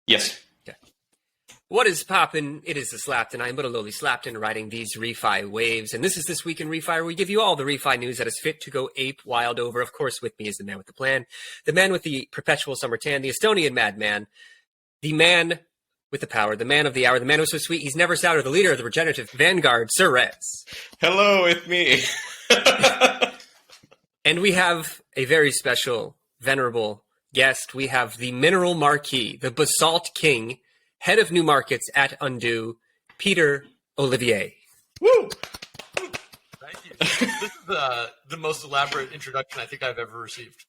Yes. Okay. What is poppin'? It is the Slaptain. I'm but a lowly Slaptain riding these RefI waves. And this is This Week in RefI, where we give you all the RefI news that is fit to go ape wild over. Of course, with me is the man with the plan, the man with the perpetual summer tan, the Estonian madman, the man with the power, the man of the hour, the man who's so sweet he's never soured, the leader of the regenerative vanguard, Sir Rez. Hello, it's me. And we have a very special, venerable guest. We have the Mineral Marquis, the Basalt King, head of new markets at Undo, Peter Olivier. Woo! Thank you. This is the most elaborate introduction I think I've ever received.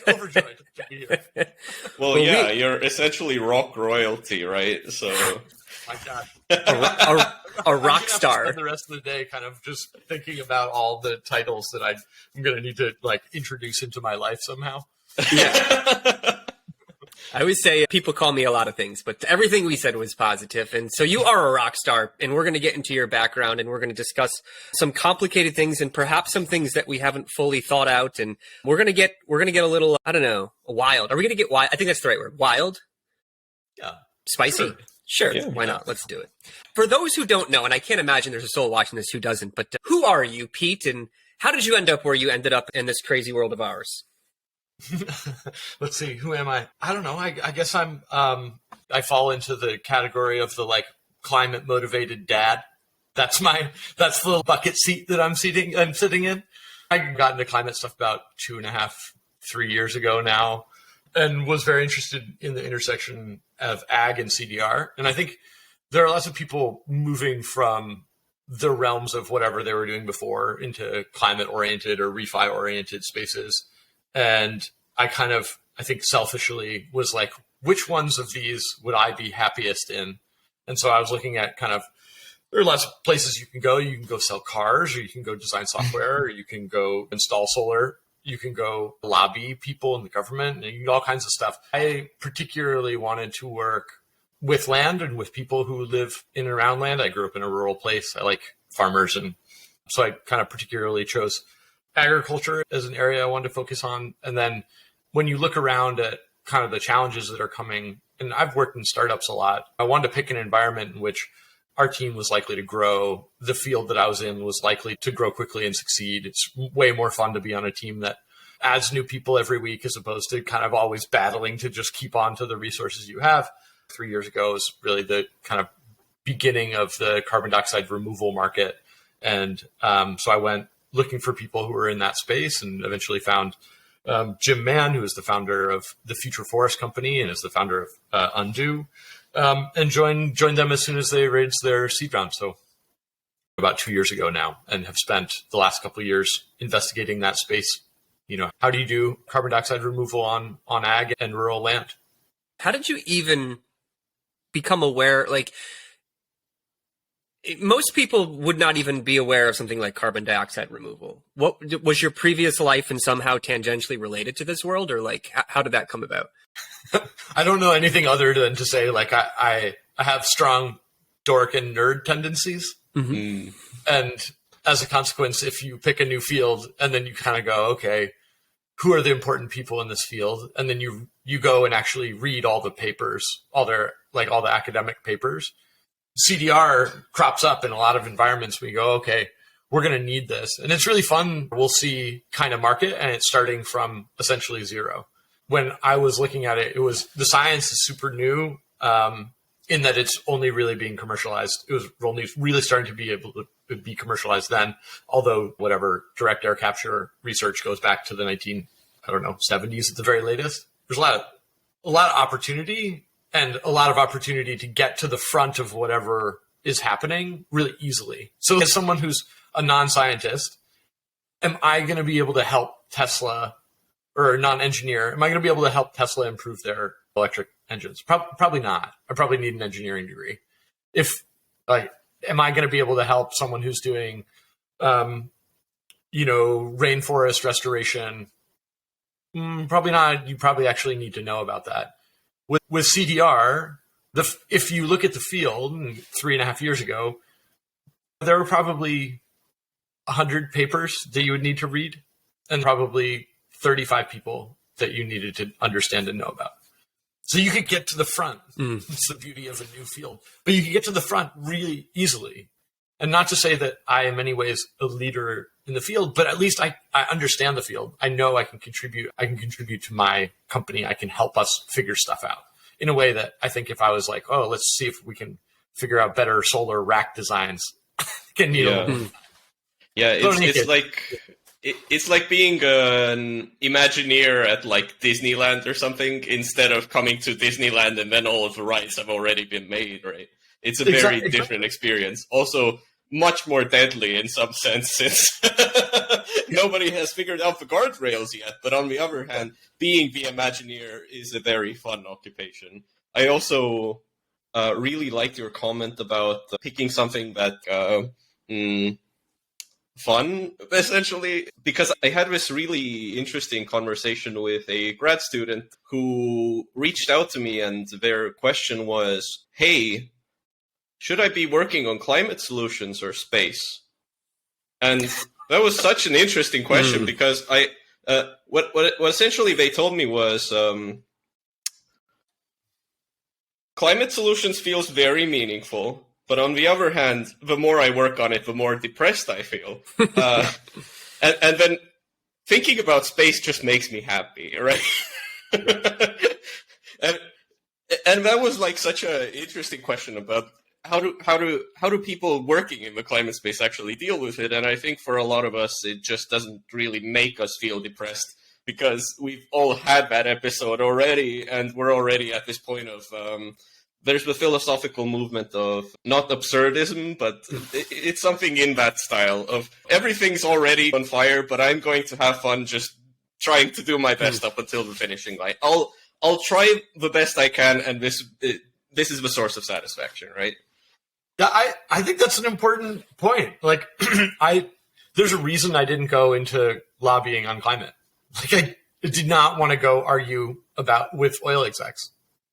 Overjoyed to be here. Well, yeah, you're essentially rock royalty, right? So, My God. A rock star. Spend the rest of the day kind of just thinking about all the titles that I'm going to need to introduce into my life somehow. Yeah. I always say people call me a lot of things, but everything we said was positive. And so you are a rock star, and we're going to get into your background, and we're going to discuss some complicated things and perhaps some things that we haven't fully thought out. And we're going to get a little, I don't know, wild. Are we going to get wild? I think that's the right word. Wild? Yeah. Spicy? Sure. Yeah. Why not? Let's do it. For those who don't know, and I can't imagine there's a soul watching this who doesn't, but who are you, Pete? And how did you end up where you ended up in this crazy world of ours? Let's see. Who am I? I don't know. I guess I'm. I fall into the category of the climate motivated dad. That's the bucket seat that I'm sitting in. I got into climate stuff about 2.5, 3 years ago now, and was very interested in the intersection of ag and CDR. And I think there are lots of people moving from the realms of whatever they were doing before into climate oriented or RefI oriented spaces. And I think selfishly was like, which ones of these would I be happiest in? And so I was looking at there are lots of places you can go. You can go sell cars, or you can go design software, or you can go install solar. You can go lobby people in the government, and you can do all kinds of stuff. I particularly wanted to work with land and with people who live in and around land. I grew up in a rural place. I like farmers. And so I kind of particularly chose agriculture as an area I wanted to focus on. And then when you look around at kind of the challenges that are coming, and I've worked in startups a lot, I wanted to pick an environment in which our team was likely to grow. The field that I was in was likely to grow quickly and succeed. It's way more fun to be on a team that adds new people every week as opposed to kind of always battling to just keep on to the resources you have. 3 years ago was really the kind of beginning of the carbon dioxide removal market. And so I went looking for people who were in that space, and eventually found Jim Mann, who is the founder of the Future Forest Company and is the founder of Undo, and joined them as soon as they raised their seed round. So about 2 years ago now, and have spent the last couple of years investigating that space. How do you do carbon dioxide removal on ag and rural land? How did you even become aware? Most people would not even be aware of something like carbon dioxide removal. What was your previous life and somehow tangentially related to this world, or how did that come about? I don't know anything other than to say I have strong dork and nerd tendencies. Mm-hmm. And as a consequence, if you pick a new field and then you kind of go, okay, who are the important people in this field? And then you go and actually read all the papers, all the academic papers. CDR crops up in a lot of environments where you go, okay, we're going to need this. And it's really fun. We'll see kind of market, and it's starting from essentially zero. When I was looking at it, the science is super new in that it's only really being commercialized. It was only really starting to be able to be commercialized then, although whatever direct air capture research goes back to the 70s at the very latest. There's a lot of opportunity, and a lot of opportunity to get to the front of whatever is happening really easily. So as someone who's a non-scientist, am I going to be able to help Tesla, or a non-engineer, am I going to be able to help Tesla improve their electric engines? Probably not. I probably need an engineering degree. Am I going to be able to help someone who's doing, rainforest restoration? Probably not. You probably actually need to know about that. With CDR, if you look at the field 3.5 years ago, there were probably 100 papers that you would need to read, and probably 35 people that you needed to understand and know about. So you could get to the front. It's the beauty of a new field. But you can get to the front really easily. And not to say that I am in many ways a leader in the field, but at least I understand the field. I know I can contribute. I can contribute to my company. I can help us figure stuff out in a way that I think if I was like, oh, let's see if we can figure out better solar rack designs. It's like being an Imagineer at like Disneyland or something instead of coming to Disneyland and then all of the rides have already been made, right? It's a very different experience. Also, much more deadly in some sense since nobody has figured out the guardrails yet. But on the other hand, being the Imagineer is a very fun occupation. I also really liked your comment about picking something that fun, essentially, because I had this really interesting conversation with a grad student who reached out to me, and their question was, hey, should I be working on climate solutions or space? And that was such an interesting question because what essentially they told me was climate solutions feels very meaningful. But on the other hand, the more I work on it, the more depressed I feel. And then thinking about space just makes me happy, right? and that was like such an interesting question about how do people working in the climate space actually deal with it? And I think for a lot of us, it just doesn't really make us feel depressed because we've all had that episode already, and we're already at this point of there's the philosophical movement of not absurdism, but it's something in that style of everything's already on fire, but I'm going to have fun just trying to do my best up until the finishing line. I'll try the best I can, and this is the source of satisfaction, right? Yeah, I think that's an important point. Like, there's a reason I didn't go into lobbying on climate. Like, I did not want to go argue with oil execs.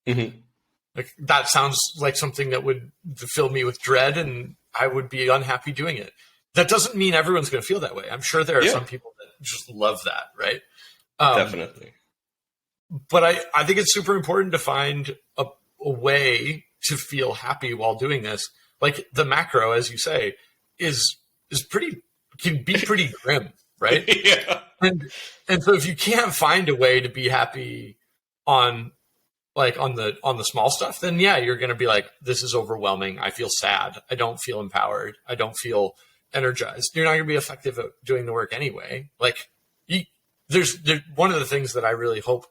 Mm-hmm. Like, that sounds like something that would fill me with dread, and I would be unhappy doing it. That doesn't mean everyone's going to feel that way. I'm sure there are some people that just love that, right? Definitely. But I think it's super important to find a way to feel happy while doing this. Like, the macro, as you say, can be pretty grim, right? Yeah. And so if you can't find a way to be happy on the small stuff, then you're going to be like, this is overwhelming. I feel sad. I don't feel empowered. I don't feel energized. You're not going to be effective at doing the work anyway. Like, there's one of the things that I really hope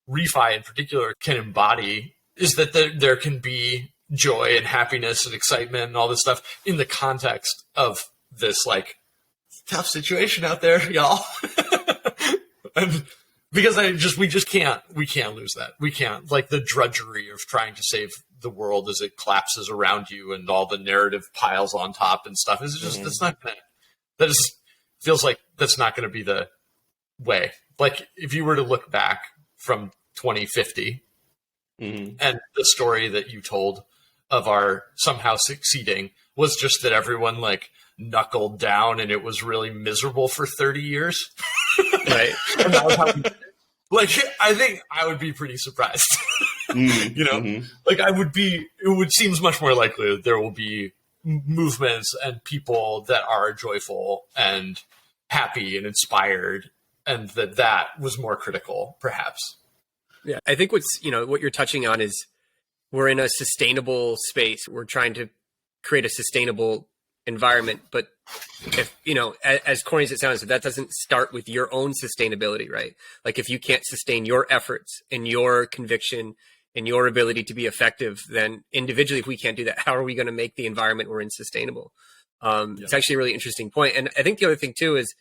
RefI in particular can embody is that there can be joy and happiness and excitement and all this stuff in the context of this like tough situation out there, y'all. And because we can't lose that. We can't, like, the drudgery of trying to save the world as it collapses around you and all the narrative piles on top and stuff is just, feels like that's not going to be the way. Like, if you were to look back from 2050 and the story that you told of our somehow succeeding was just that everyone like knuckled down and it was really miserable for 30 years. Right. And that was how like, I think I would be pretty surprised, you know, like it seems much more likely that there will be movements and people that are joyful and happy and inspired, and that was more critical, perhaps. Yeah. I think what you're touching on is we're in a sustainable space. We're trying to create a sustainable environment, but if, as corny as it sounds, that doesn't start with your own sustainability, right? Like, if you can't sustain your efforts and your conviction and your ability to be effective, then individually, if we can't do that, how are we going to make the environment we're in sustainable? It's actually a really interesting point. And I think the other thing too is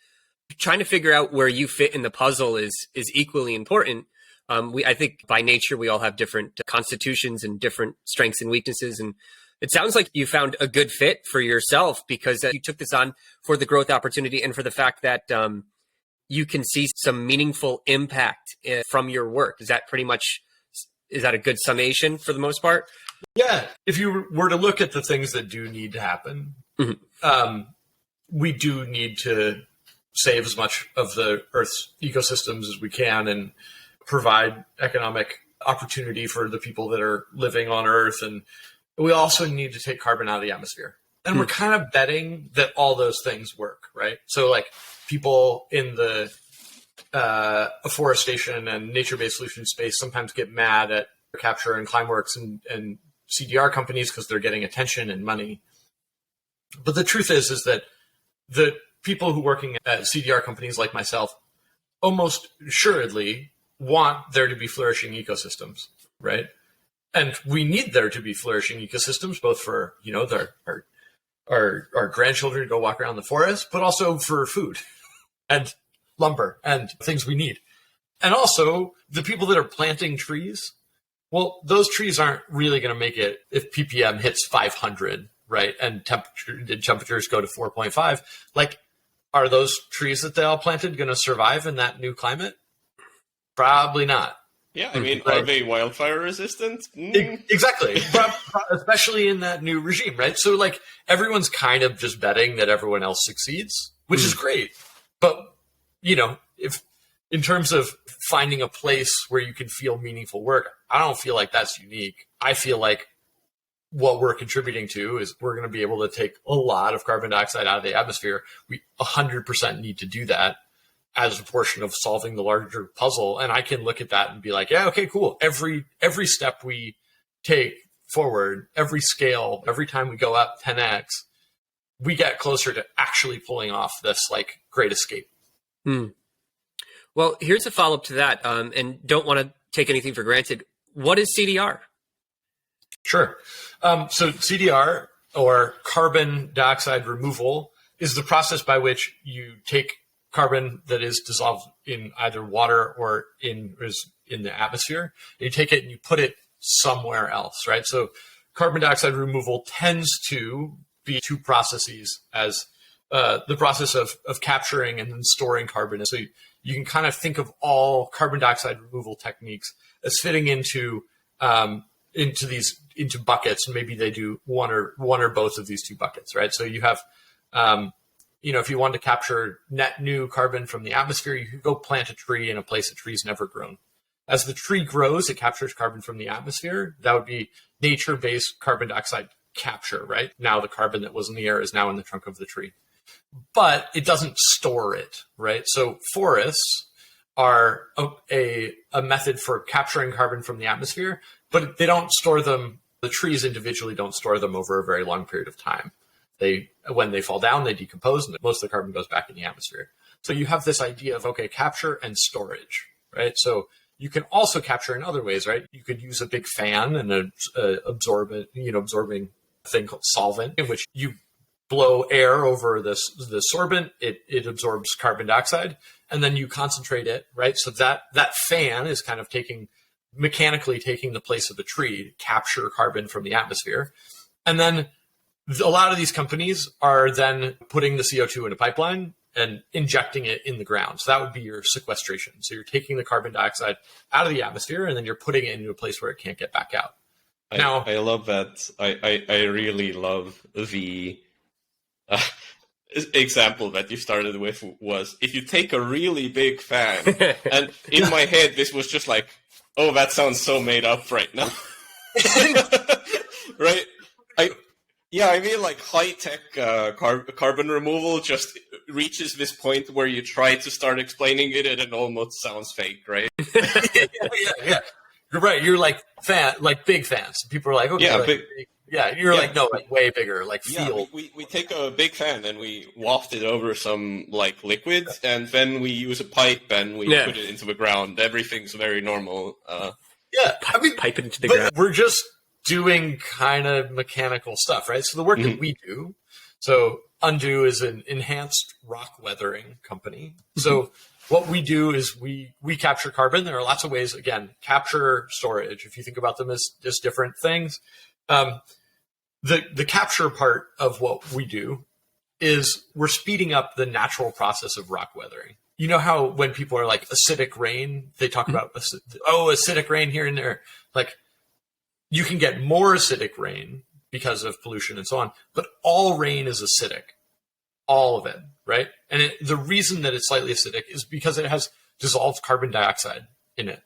trying to figure out where you fit in the puzzle is equally important. I think by nature, we all have different constitutions and different strengths and weaknesses. And it sounds like you found a good fit for yourself because you took this on for the growth opportunity and for the fact that you can see some meaningful impact from your work. Is that a good summation for the most part? Yeah. If you were to look at the things that do need to happen, we do need to save as much of the Earth's ecosystems as we can and provide economic opportunity for the people that are living on Earth. And we also need to take carbon out of the atmosphere. And we're kind of betting that all those things work, right? So like people in the afforestation and nature-based solution space sometimes get mad at capture and Climeworks and CDR companies because they're getting attention and money. But the truth is that the people who are working at CDR companies like myself almost assuredly want there to be flourishing ecosystems, right? And we need there to be flourishing ecosystems, both for, you know, our grandchildren to go walk around the forest, but also for food and lumber and things we need. And also the people that are planting trees, well, those trees aren't really going to make it if ppm hits 500, right? And temperatures go to 4.5. Like, are those trees that they all planted going to survive in that new climate? Probably not. Yeah, I mean, right. Are they wildfire resistant? Exactly. Especially in that new regime, right? So like everyone's kind of just betting that everyone else succeeds, which is great. But, you know, if in terms of finding a place where you can feel meaningful work, I don't feel like that's unique. I feel like what we're contributing to is we're going to be able to take a lot of carbon dioxide out of the atmosphere. We 100% need to do that as a portion of solving the larger puzzle. And I can look at that and be like, yeah, okay, cool. Every step we take forward, every scale, every time we go up 10x, we get closer to actually pulling off this like great escape. Well, here's a follow-up to that, and don't want to take anything for granted. What is CDR? Sure. So CDR, or carbon dioxide removal, is the process by which you take carbon that is dissolved in either water or in the atmosphere. You take it and you put it somewhere else, right? So carbon dioxide removal tends to be two processes, as the process of capturing and then storing carbon. So you can kind of think of all carbon dioxide removal techniques as fitting into buckets, and maybe they do one or both of these two buckets, right? So you have if you want to capture net new carbon from the atmosphere, you could go plant a tree in a place a tree's never grown. As the tree grows, it captures carbon from the atmosphere. That would be nature-based carbon dioxide capture, right? Now the carbon that was in the air is now in the trunk of the tree. But it doesn't store it, right? So forests are a method for capturing carbon from the atmosphere, but they don't store them. The trees individually don't store them over a very long period of time. When they fall down, they decompose, and most of the carbon goes back in the atmosphere. So you have this idea of, okay, capture and storage, right? So you can also capture in other ways, right? You could use a big fan and an absorbing thing called solvent, in which you blow air over the sorbent, it absorbs carbon dioxide, and then you concentrate it, right? So that fan is kind of mechanically taking the place of the tree to capture carbon from the atmosphere. And then a lot of these companies are then putting the CO2 in a pipeline and injecting it in the ground. So that would be your sequestration. So you're taking the carbon dioxide out of the atmosphere and then you're putting it into a place where it can't get back out. I love that. I really love the example that you started with was if you take a really big fan, and in my head, this was just like, oh, that sounds so made up right now. Right? I mean, like high-tech carbon removal just reaches this point where you try to start explaining it and it almost sounds fake, right? Yeah. You're right. You're like big fans. People are like, okay, you're like, no, like way bigger, like field. Yeah, we take a big fan and we waft it over some like liquid, and then we use a pipe and we put it into the ground. Everything's very normal. I mean, pipe it into the ground. We're just doing kind of mechanical stuff, right? So the work that we do, so Undo is an enhanced rock weathering company. So what we do is we capture carbon. There are lots of ways, again, capture, storage. If you think about them as just different things, the capture part of what we do is we're speeding up the natural process of rock weathering. You know how when people are like acidic rain, they talk about, acidic rain here and there. Like, you can get more acidic rain because of pollution and so on, but all rain is acidic, all of it, right? And the reason that it's slightly acidic is because it has dissolved carbon dioxide in it.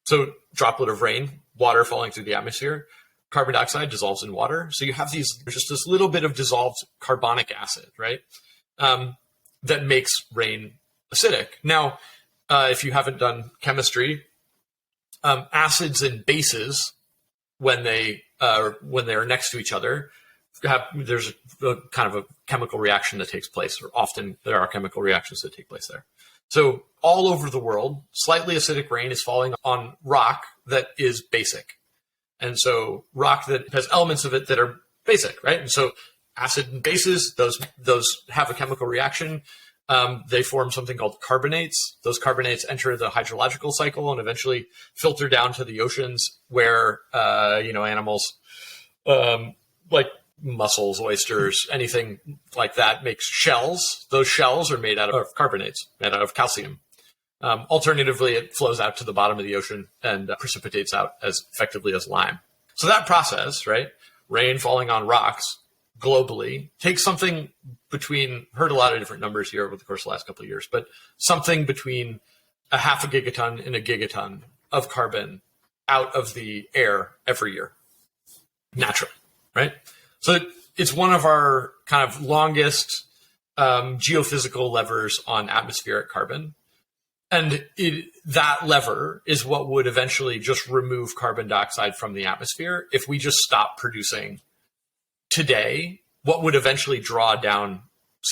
So droplet of rain, water falling through the atmosphere, carbon dioxide dissolves in water. So you have just this little bit of dissolved carbonic acid, right? That makes rain acidic. Now, if you haven't done chemistry, acids and bases, when they are next to each other, there's a kind of a chemical reaction that takes place, or often there are chemical reactions that take place there. So all over the world, slightly acidic rain is falling on rock that is basic. And so rock that has elements of it that are basic, right? And so acid and bases, those have a chemical reaction. They form something called carbonates. Those carbonates enter the hydrological cycle and eventually filter down to the oceans where, animals like mussels, oysters, anything like that makes shells. Those shells are made out of carbonates, made out of calcium. Alternatively, it flows out to the bottom of the ocean and precipitates out as effectively as lime. So that process, right, rain falling on rocks globally, takes something between, heard a lot of different numbers here over the course of the last couple of years, but something between a half a gigaton and a gigaton of carbon out of the air every year, naturally, right? So it's one of our kind of longest geophysical levers on atmospheric carbon. And that lever is what would eventually just remove carbon dioxide from the atmosphere. If we just stop producing today, what would eventually draw down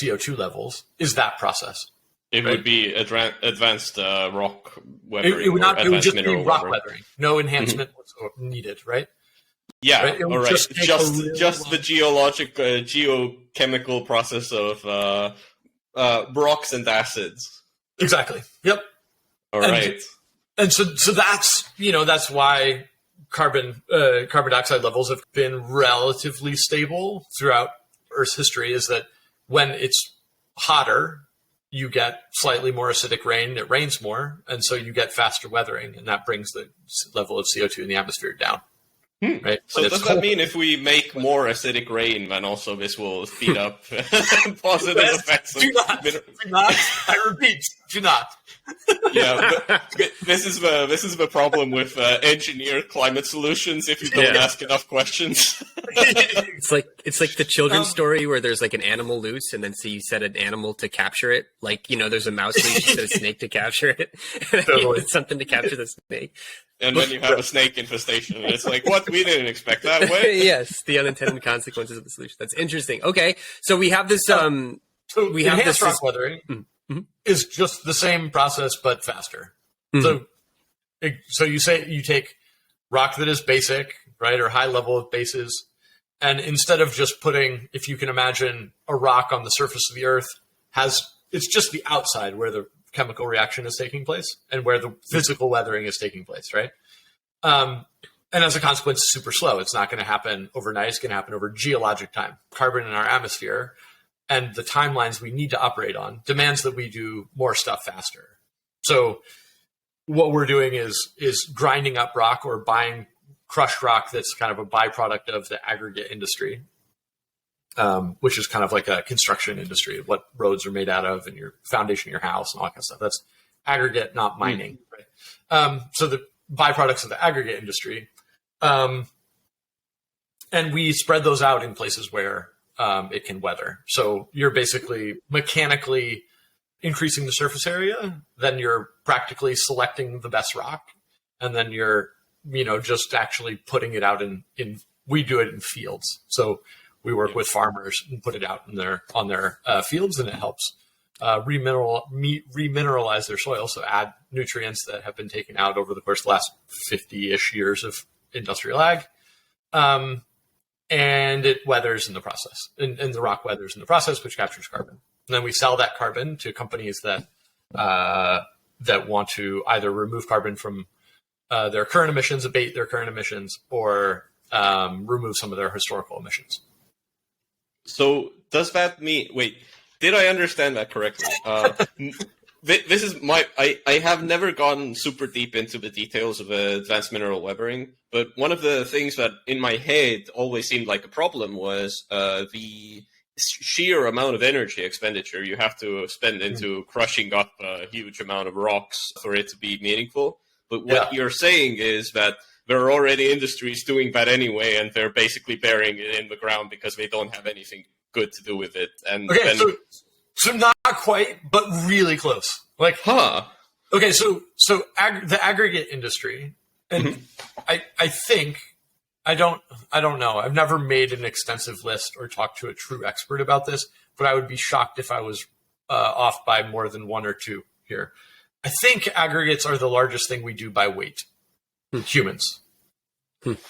CO2 levels is that process. It would be advanced rock weathering. It would not. It would just be rock weathering. weathering. No enhancement whatsoever needed, right? Yeah, right? all right. Just the geochemical process of rocks and acids. Exactly. Yep. All right. And so that's why carbon dioxide levels have been relatively stable throughout Earth's history. Is that when it's hotter, you get slightly more acidic rain. It rains more, and so you get faster weathering, and that brings the level of CO2 in the atmosphere down. Right. So does that mean if we make more acidic rain, then also this will speed up positive effects? Do not. I repeat, do not. Yeah, but this is the problem with engineered climate solutions. If you don't ask enough questions, it's like the children's story where there's like an animal loose, and then so you set an animal to capture it. Like there's a mouse loose, you set a snake to capture it. Totally. It's something to capture the snake. And then you have a snake infestation, and it's like, what? We didn't expect that way. Yes, the unintended consequences of the solution. That's interesting. Okay, so we have this. So we have this rock weathering is just the same process but faster. So you take rock that is basic, right, or high level of bases, and instead of just putting, if you can imagine a rock on the surface of the Earth, it's just the outside where the chemical reaction is taking place and where the physical weathering is taking place, right? And as a consequence, it's super slow. It's not going to happen overnight. It's going to happen over geologic time. Carbon in our atmosphere and the timelines we need to operate on demands that we do more stuff faster. So what we're doing is grinding up rock or buying crushed rock that's kind of a byproduct of the aggregate industry, which is kind of like a construction industry, what roads are made out of and your foundation of your house and all that kind of stuff. That's aggregate, not mining. Right? So the byproducts of the aggregate industry. And we spread those out in places where it can weather. So you're basically mechanically increasing the surface area, then you're practically selecting the best rock, and then you're, just actually putting it out in we do it in fields. So we work with farmers and put it out on their fields, and it helps remineralize their soil, so add nutrients that have been taken out over the course of the last 50-ish years of industrial ag. And it weathers in the process, and the rock weathers in the process, which captures carbon. And then we sell that carbon to companies that want to either remove carbon from their current emissions, abate their current emissions, or remove some of their historical emissions. So does that mean, wait, did I understand that correctly? This is I have never gone super deep into the details of advanced mineral weathering, but one of the things that in my head always seemed like a problem was the sheer amount of energy expenditure you have to spend into crushing up a huge amount of rocks for it to be meaningful. But what you're saying is that there are already industries doing that anyway, and they're basically burying it in the ground because they don't have anything good to do with it. And okay, so not quite, but really close. Like, okay, so the aggregate industry, and I think I don't know. I've never made an extensive list or talked to a true expert about this, but I would be shocked if I was off by more than one or two here. I think aggregates are the largest thing we do by weight, humans.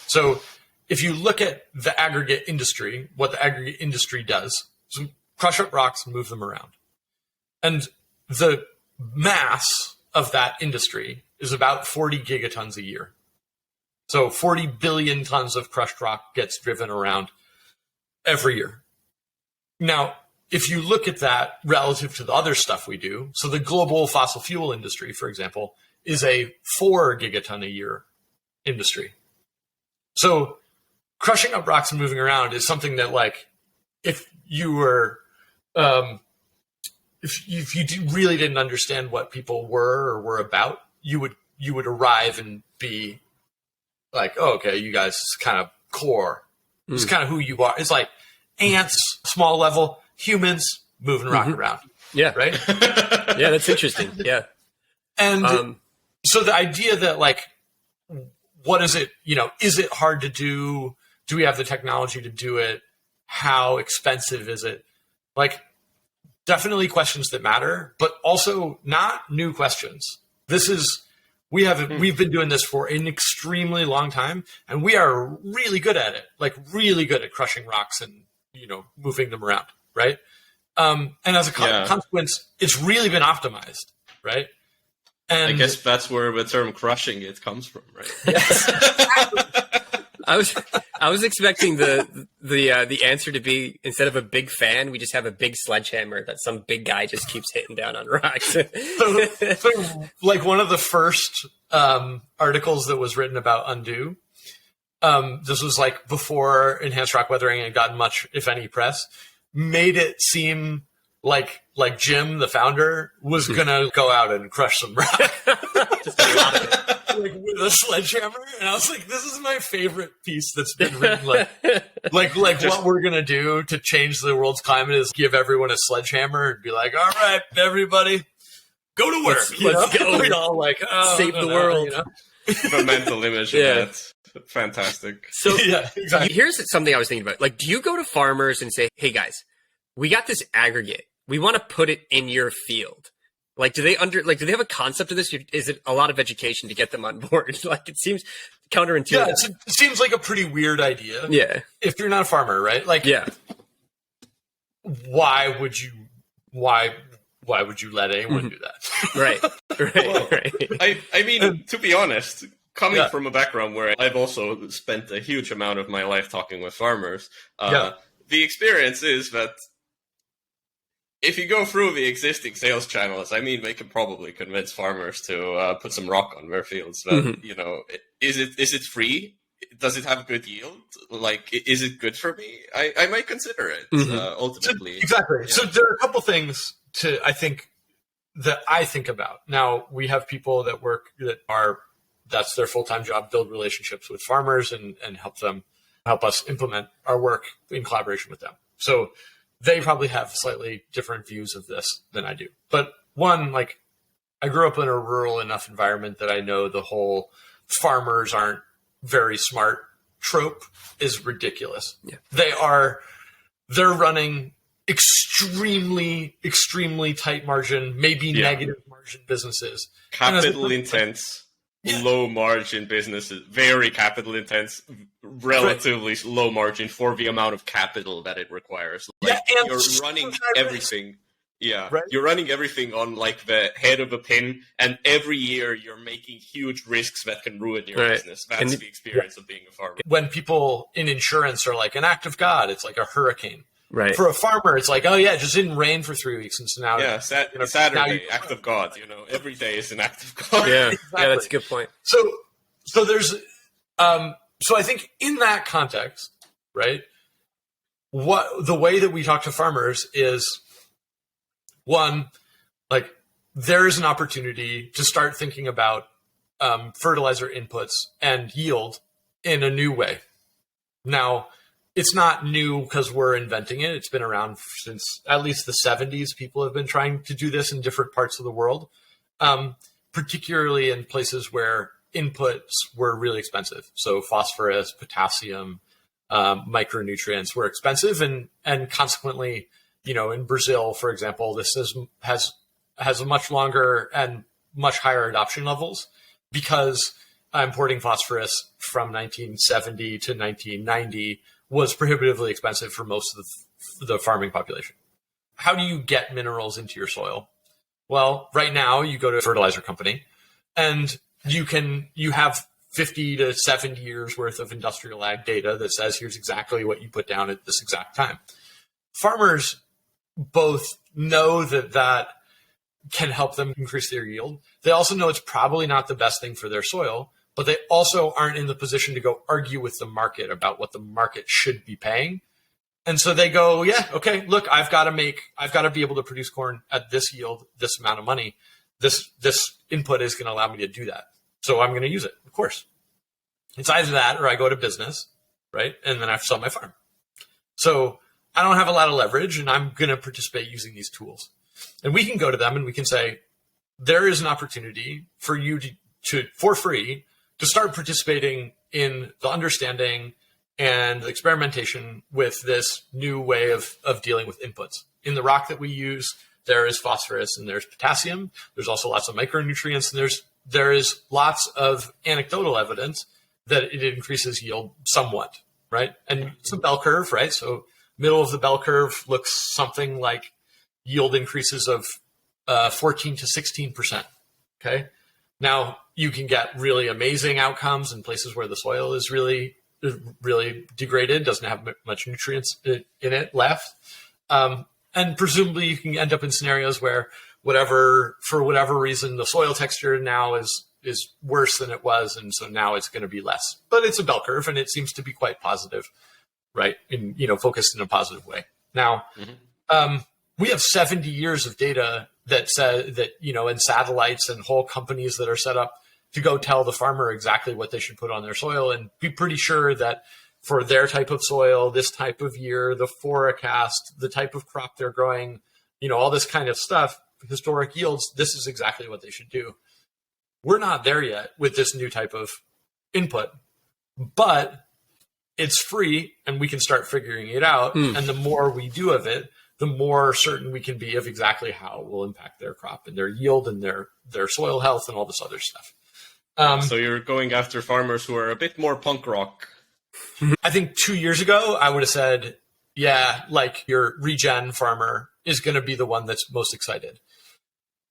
So if you look at the aggregate industry, what the aggregate industry does is crush up rocks and move them around. And the mass of that industry is about 40 gigatons a year. So 40 billion tons of crushed rock gets driven around every year. Now, if you look at that relative to the other stuff we do, so the global fossil fuel industry, for example, is a 4 gigaton a year industry. So crushing up rocks and moving around is something that, like, if you were, if you really didn't understand what people were about, you would arrive and be like, oh, okay, you guys kind of core. It's kind of who you are. It's like ants, small level, humans moving rock around. Yeah. Right? Yeah, that's interesting. Yeah. And so the idea that, like, what is it, is it hard to do? Do we have the technology to do it? How expensive is it? Like, definitely questions that matter, but also not new questions. We've been doing this for an extremely long time, and we are really good at it, like really good at crushing rocks and, moving them around. Right. And as a consequence, it's really been optimized. Right. And I guess that's where the term crushing it comes from, right? Yes. I was expecting the answer to be, instead of a big fan, we just have a big sledgehammer that some big guy just keeps hitting down on rocks. so like one of the first articles that was written about Undo, this was like before enhanced rock weathering had gotten much, if any, press, made it seem like Jim, the founder, was gonna go out and crush some rock. Just a lot of it. Like with a sledgehammer, and I was like, "This is my favorite piece that's been written." Like what we're gonna do to change the world's climate is give everyone a sledgehammer and be like, "All right, everybody, go to work. Let's go. We'd all like save the world." The mental image of that. Fantastic. So yeah, exactly. Here's something I was thinking about. Like, do you go to farmers and say, "Hey guys, we got this aggregate. We want to put it in your field." Like, do they have a concept of this? Is it a lot of education to get them on board? Like, it seems counterintuitive. Yeah, it seems like a pretty weird idea. Yeah. If you're not a farmer, right? Like, yeah. Why would you let anyone do that? Right. I mean, to be honest, coming from a background where I've also spent a huge amount of my life talking with farmers, the experience is that if you go through the existing sales channels, I mean, they can probably convince farmers to put some rock on their fields. But, is it free? Does it have good yield? Like, is it good for me? I might consider it, ultimately. Exactly. Yeah. So there are a couple things I think about. Now, we have people that that's their full-time job, build relationships with farmers and help us implement our work in collaboration with them. So they probably have slightly different views of this than I do. But one, like, I grew up in a rural enough environment that I know the whole farmers aren't very smart trope is ridiculous. Yeah. They're running extremely, extremely tight margin, maybe negative margin businesses. Capital intense. Low margin businesses, very capital intense, relatively low margin for the amount of capital that it requires. Like, you're running everything. Yeah, right? You're running everything on like the head of a pin, and every year you're making huge risks that can ruin your business. That's the experience of being a farmer. When people in insurance are like, an act of God, it's like a hurricane. Right. For a farmer, it's like, oh yeah, it just didn't rain for 3 weeks, and so now Saturday, act of God. Every day is an act of God. Yeah, exactly. Yeah, that's a good point. So there's, so I think in that context, right, the way that we talk to farmers is, one, like, there is an opportunity to start thinking about fertilizer inputs and yield in a new way. Now, it's not new because we're inventing it. It's been around since at least the 70s. People have been trying to do this in different parts of the world, particularly in places where inputs were really expensive. So phosphorus, potassium, micronutrients were expensive, and consequently, in Brazil, for example, this has a much longer and much higher adoption levels because importing phosphorus from 1970 to 1990 was prohibitively expensive for most of the farming population. How do you get minerals into your soil? Well, right now you go to a fertilizer company and you have 50 to 70 years worth of industrial ag data that says here's exactly what you put down at this exact time. Farmers both know that can help them increase their yield. They also know it's probably not the best thing for their soil, but they also aren't in the position to go argue with the market about what the market should be paying. And so they go, yeah, okay, look, I've got to be able to produce corn at this yield, this amount of money. This input is going to allow me to do that. So I'm going to use it, of course. It's either that or I go to business, right? And then I sell my farm. So I don't have a lot of leverage and I'm going to participate using these tools. And we can go to them and we can say, there is an opportunity for you to for free, to start participating in the understanding and the experimentation with this new way of dealing with inputs. In the rock that we use, there is phosphorus and there's potassium. There's also lots of micronutrients, and there is lots of anecdotal evidence that it increases yield somewhat, right? And it's a bell curve, right? So middle of the bell curve looks something like yield increases of 14 to 16%, okay? Now, you can get really amazing outcomes in places where the soil is really degraded, doesn't have much nutrients in it left. And presumably you can end up in scenarios where for whatever reason, the soil texture now is worse than it was. And so now it's going to be less, but it's a bell curve and it seems to be quite positive, right? Focused in a positive way. Now, we have 70 years of data that says that, and satellites and whole companies that are set up to go tell the farmer exactly what they should put on their soil and be pretty sure that for their type of soil, this type of year, the forecast, the type of crop they're growing, all this kind of stuff, historic yields, this is exactly what they should do. We're not there yet with this new type of input, but it's free and we can start figuring it out. And the more we do of it, the more certain we can be of exactly how it will impact their crop and their yield and their soil health and all this other stuff. So you're going after farmers who are a bit more punk rock. I think 2 years ago, I would have said, yeah, like your regen farmer is going to be the one that's most excited.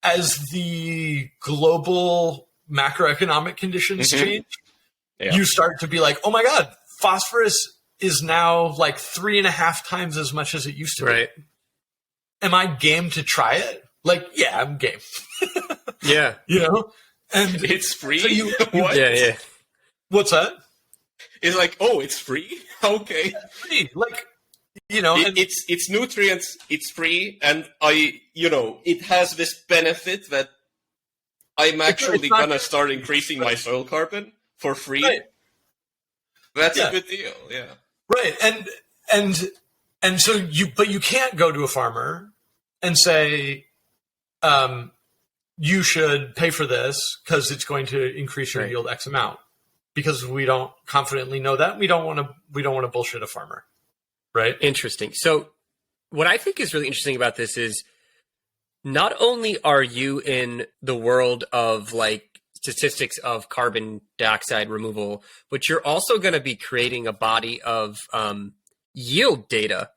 As the global macroeconomic conditions change, you start to be like, oh my God, phosphorus is now like 3.5 times as much as it used to be. Am I game to try it? Like, yeah, I'm game. Yeah. And it's free. So what? Yeah. What's that? It's like, oh, it's free. Okay. It's free. Like, it's nutrients. It's free, and it has this benefit that I'm actually gonna start increasing my soil carbon for free. Right. That's a good deal. Yeah. Right. And so you can't go to a farmer and say, you should pay for this because it's going to increase your yield X amount, because we don't confidently know that. We don't want to bullshit a farmer. Right. Interesting. So what I think is really interesting about this is not only are you in the world of like statistics of carbon dioxide removal, but you're also going to be creating a body of yield data.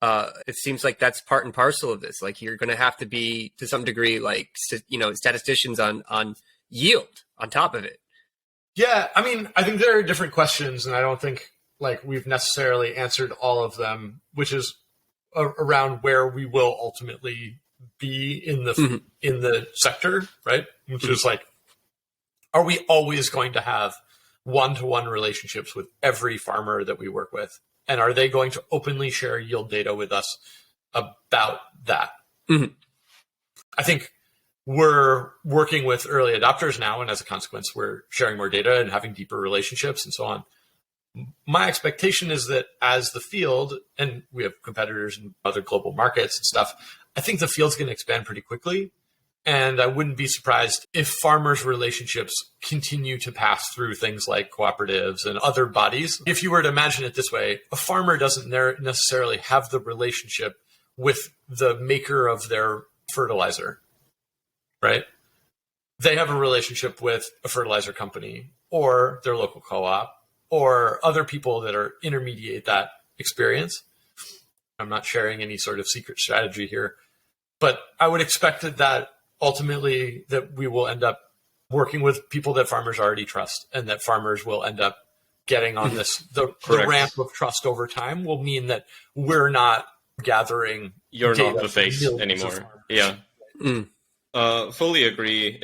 It seems like that's part and parcel of this. Like you're going to have to be to some degree, like, statisticians on yield on top of it. Yeah. I mean, I think there are different questions, and I don't think like we've necessarily answered all of them, which is around where we will ultimately be in the sector, right? Which is like, are we always going to have one-to-one relationships with every farmer that we work with? And are they going to openly share yield data with us about that? I think we're working with early adopters now, and as a consequence, we're sharing more data and having deeper relationships and so on. My expectation is that as the field, and we have competitors in other global markets and stuff, I think the field's going to expand pretty quickly. And I wouldn't be surprised if farmers' relationships continue to pass through things like cooperatives and other bodies. If you were to imagine it this way, a farmer doesn't necessarily have the relationship with the maker of their fertilizer, right? They have a relationship with a fertilizer company or their local co-op or other people that are intermediate that experience. I'm not sharing any sort of secret strategy here, but I would expect that ultimately that we will end up working with people that farmers already trust, and that farmers will end up getting on this. The ramp of trust over time will mean that we're not gathering. You're not the face anymore. Yeah. Fully agree.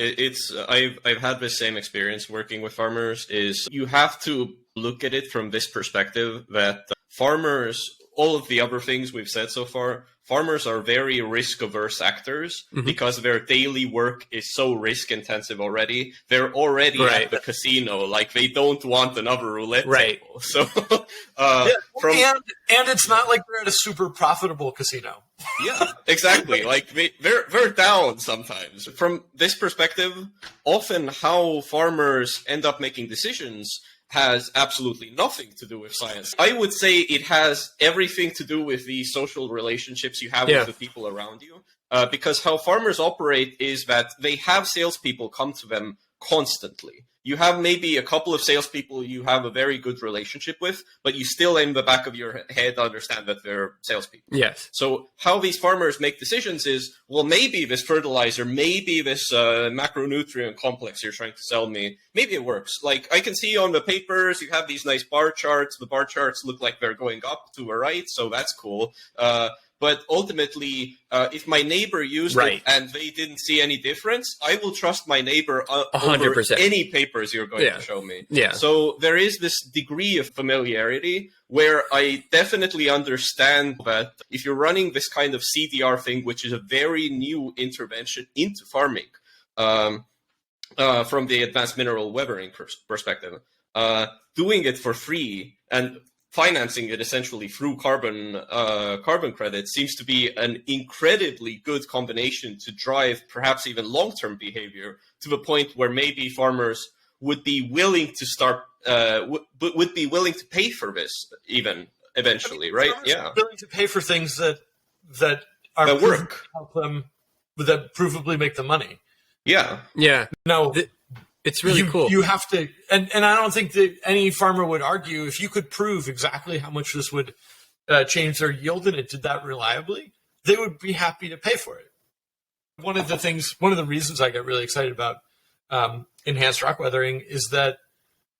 I've had the same experience working with farmers. Is you have to look at it from this perspective that farmers, all of the other things we've said so far, farmers are very risk-averse actors because their daily work is so risk-intensive already. They're already at the casino, like they don't want another roulette table. So, and it's not like they're at a super profitable casino. Yeah, exactly. Like they're down sometimes. From this perspective, often how farmers end up making decisions has absolutely nothing to do with science. I would say it has everything to do with the social relationships you have with the people around you. Because how farmers operate is that they have salespeople come to them constantly. You have maybe a couple of salespeople you have a very good relationship with, but you still in the back of your head understand that they're salespeople. Yes. So how these farmers make decisions is, well, maybe this fertilizer, maybe this macronutrient complex you're trying to sell me, maybe it works. Like I can see on the papers, you have these nice bar charts. The bar charts look like they're going up to the right, so that's cool. But ultimately, if my neighbor used it and they didn't see any difference, I will trust my neighbor over any papers you're going to show me. Yeah. So there is this degree of familiarity where I definitely understand that if you're running this kind of CDR thing, which is a very new intervention into farming, from the advanced mineral weathering perspective, doing it for free and financing it essentially through carbon credits seems to be an incredibly good combination to drive perhaps even long-term behavior to the point where maybe farmers would be willing to start would be willing to pay for this even eventually, right? Yeah, willing to pay for things that are that work, help them, that provably make them money. Yeah. No. It's really cool. You have to, and I don't think that any farmer would argue if you could prove exactly how much this would change their yield and it did that reliably, they would be happy to pay for it. One of the reasons I get really excited about enhanced rock weathering is that,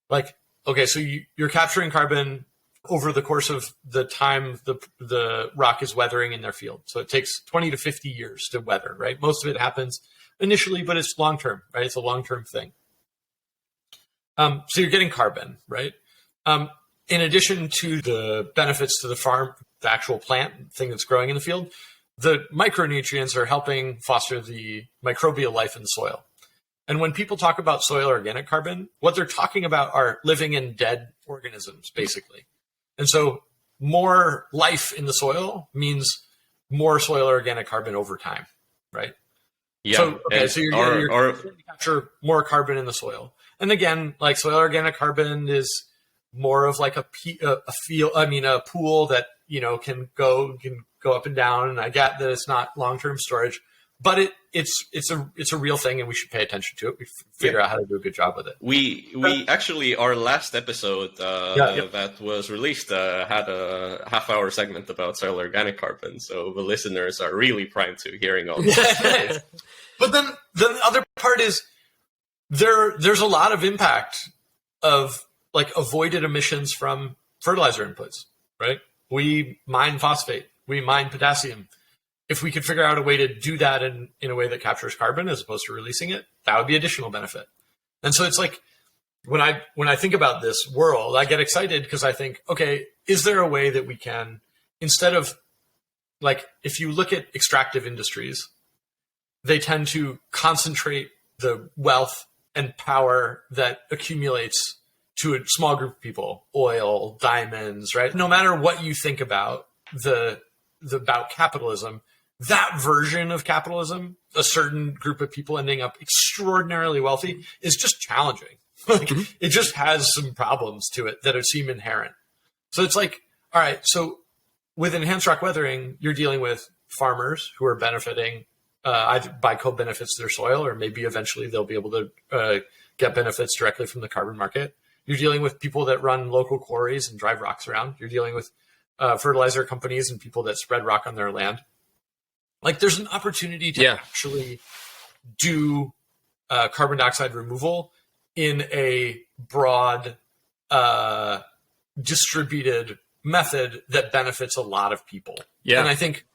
like, okay, so you're capturing carbon over the course of the time the rock is weathering in their field. So it takes 20 to 50 years to weather, right? Most of it happens initially, but it's long-term, right? It's a long-term thing. So you're getting carbon, right? In addition to the benefits to the farm, the actual plant thing that's growing in the field, the micronutrients are helping foster the microbial life in the soil. And when people talk about soil organic carbon, what they're talking about are living and dead organisms, basically. And so more life in the soil means more soil organic carbon over time, right? Yeah. So you're going to capture more carbon in the soil. And again, like soil organic carbon is more of like a pool that, you know, can go up and down. And I get that it's not long-term storage, but it's a real thing, and we should pay attention to it. We figure out how to do a good job with it. We actually, our last episode that was released had a half-hour segment about soil organic carbon, so the listeners are really primed to hearing all this. But then the other part is there's a lot of impact of like avoided emissions from fertilizer inputs, right? We mine phosphate, we mine potassium. If we could figure out a way to do that in a way that captures carbon as opposed to releasing it, that would be additional benefit. And so it's like when I think about this world, I get excited because I think, okay, is there a way that we can, instead of like, if you look at extractive industries, they tend to concentrate the wealth and power that accumulates to a small group of people, oil, diamonds, right? No matter what you think about about capitalism, that version of capitalism, a certain group of people ending up extraordinarily wealthy, is just challenging. Like, it just has some problems to it that seem inherent. So it's like, all right, so with enhanced rock weathering, you're dealing with farmers who are benefiting either by co-benefits to their soil, or maybe eventually they'll be able to get benefits directly from the carbon market. You're dealing with people that run local quarries and drive rocks around. You're dealing with fertilizer companies and people that spread rock on their land. Like, there's an opportunity to actually do carbon dioxide removal in a broad, distributed method that benefits a lot of people. Yeah. And I think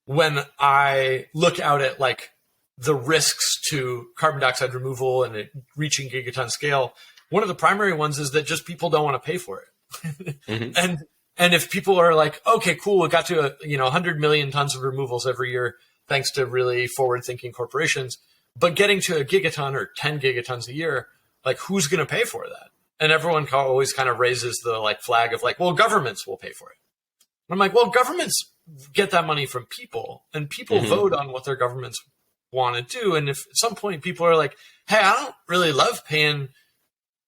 when I look out at like the risks to carbon dioxide removal and it reaching gigaton scale, one of the primary ones is that just people don't want to pay for it. And if people are like, okay, cool, we got to 100 million tons of removals every year, thanks to really forward-thinking corporations, but getting to a gigaton or 10 gigatons a year, like, who's going to pay for that? And everyone always kind of raises the like flag of like, well, governments will pay for it. And I'm like, well, governments get that money from people, and people vote on what their governments want to do. And if at some point people are like, hey, I don't really love paying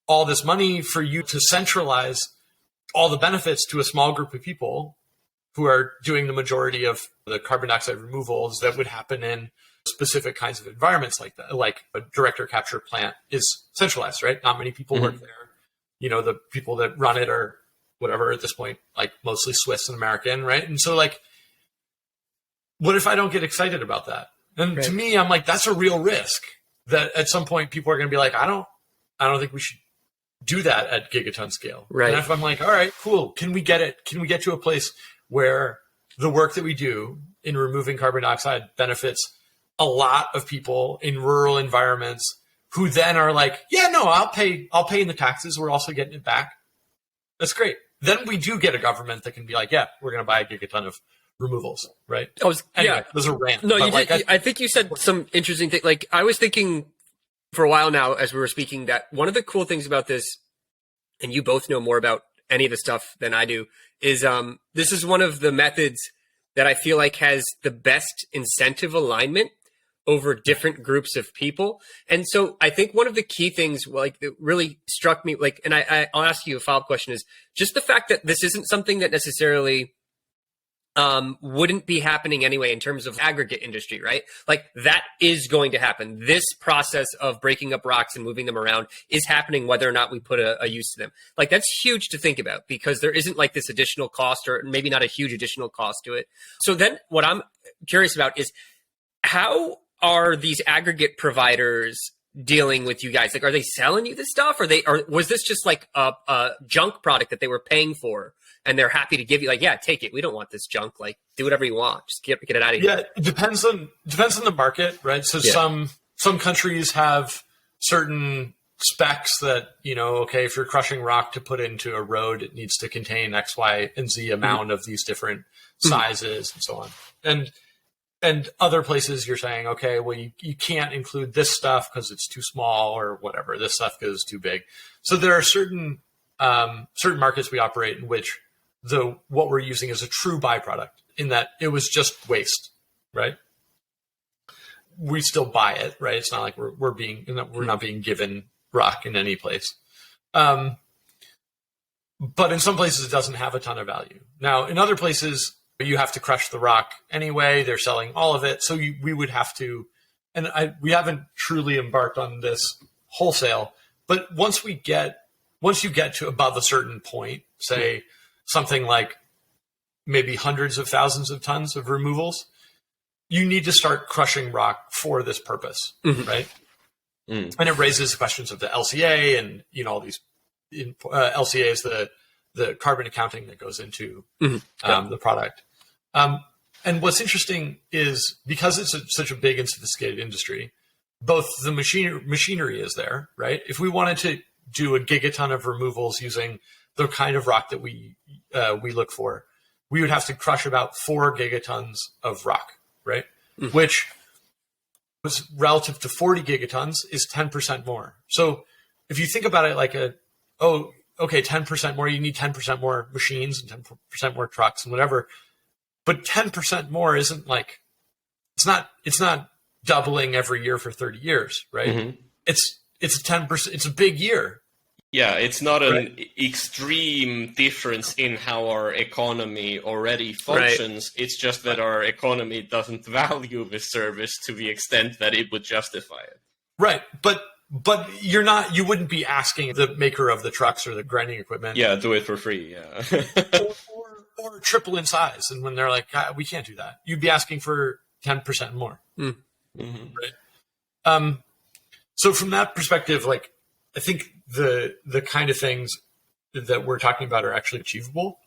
all this money for you to centralize all the benefits to a small group of people who are doing the majority of the carbon dioxide removals that would happen in specific kinds of environments like that, like a direct air capture plant is centralized, right? Not many people work there. The people that run it are whatever at this point, like mostly Swiss and American, right? And so like, what if I don't get excited about that? And to me, I'm like, that's a real risk that at some point people are going to be like, I don't think we should do that at gigaton scale. Right. And if I'm like, all right, cool. Can we get to a place where the work that we do in removing carbon dioxide benefits a lot of people in rural environments who then are like, yeah, no, I'll pay in the taxes. We're also getting it back. That's great. Then we do get a government that can be like, yeah, we're going to buy a gigaton of removals, right? Anyway, those are rants. No, I think you said some interesting thing. Like, I was thinking for a while now, as we were speaking, that one of the cool things about this, and you both know more about any of the stuff than I do, is this is one of the methods that I feel like has the best incentive alignment over different groups of people. And so I think one of the key things like that really struck me, like, and I'll ask you a follow-up question, is just the fact that this isn't something that necessarily wouldn't be happening anyway in terms of aggregate industry, right? Like, that is going to happen. This process of breaking up rocks and moving them around is happening whether or not we put a use to them. Like, that's huge to think about, because there isn't like this additional cost, or maybe not a huge additional cost to it. So then what I'm curious about is, how are these aggregate providers dealing with you guys? Like, are they selling you this stuff, or was this just like a junk product that they were paying for, and they're happy to give you, like, yeah, take it. We don't want this junk. Like, do whatever you want. Just get it out of here. Yeah, it depends on the market, right? So some countries have certain specs that, okay, if you're crushing rock to put into a road, it needs to contain X, Y, and Z amount of these different sizes and so on. And other places you're saying, okay, well, you can't include this stuff because it's too small, or whatever. This stuff goes too big. So there are certain markets we operate in which what we're using is a true byproduct, in that it was just waste, right? We still buy it, right? It's not like we're not being given rock in any place. But in some places it doesn't have a ton of value. Now, in other places, you have to crush the rock anyway. They're selling all of it. So we would have to, and we haven't truly embarked on this wholesale, but once you get to above a certain point, say something like maybe hundreds of thousands of tons of removals, you need to start crushing rock for this purpose, right? And it raises questions of the LCA and, all these LCA is the carbon accounting that goes into the product. And what's interesting is, because it's such a big and sophisticated industry, both the machinery is there, right? If we wanted to do a gigaton of removals using the kind of rock that we look for, we would have to crush about 4 gigatons of rock, right? Which was relative to 40 gigatons is 10% more. So if you think about it like 10% more, you need 10% more machines and 10% more trucks and whatever. But 10% more isn't like, it's not doubling every year for 30 years, right? Mm-hmm. It's 10%, it's a big year. Yeah, it's not an extreme difference in how our economy already functions. Right. It's just that our economy doesn't value this service to the extent that it would justify it. Right, but you wouldn't be asking the maker of the trucks or the grinding equipment. Yeah, do it for free, yeah. or triple in size. And when they're like, we can't do that, you'd be asking for 10% more. Mm-hmm. Right. So from that perspective, like, I think the kind of things that we're talking about are actually achievable.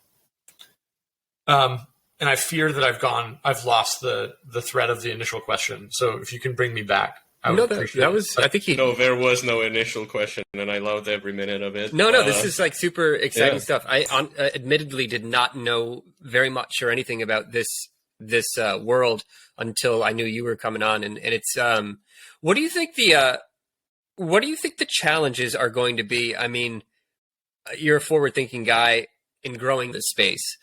And I fear that I've lost the thread of the initial question. So if you can bring me back, I would appreciate that was, I think No, there was no initial question, and I loved every minute of it. No, this is like super exciting stuff. I admittedly did not know very much or anything about this world until I knew you were coming on, and it's what do you think the challenges are going to be? I mean, you're a forward-thinking guy in growing this space.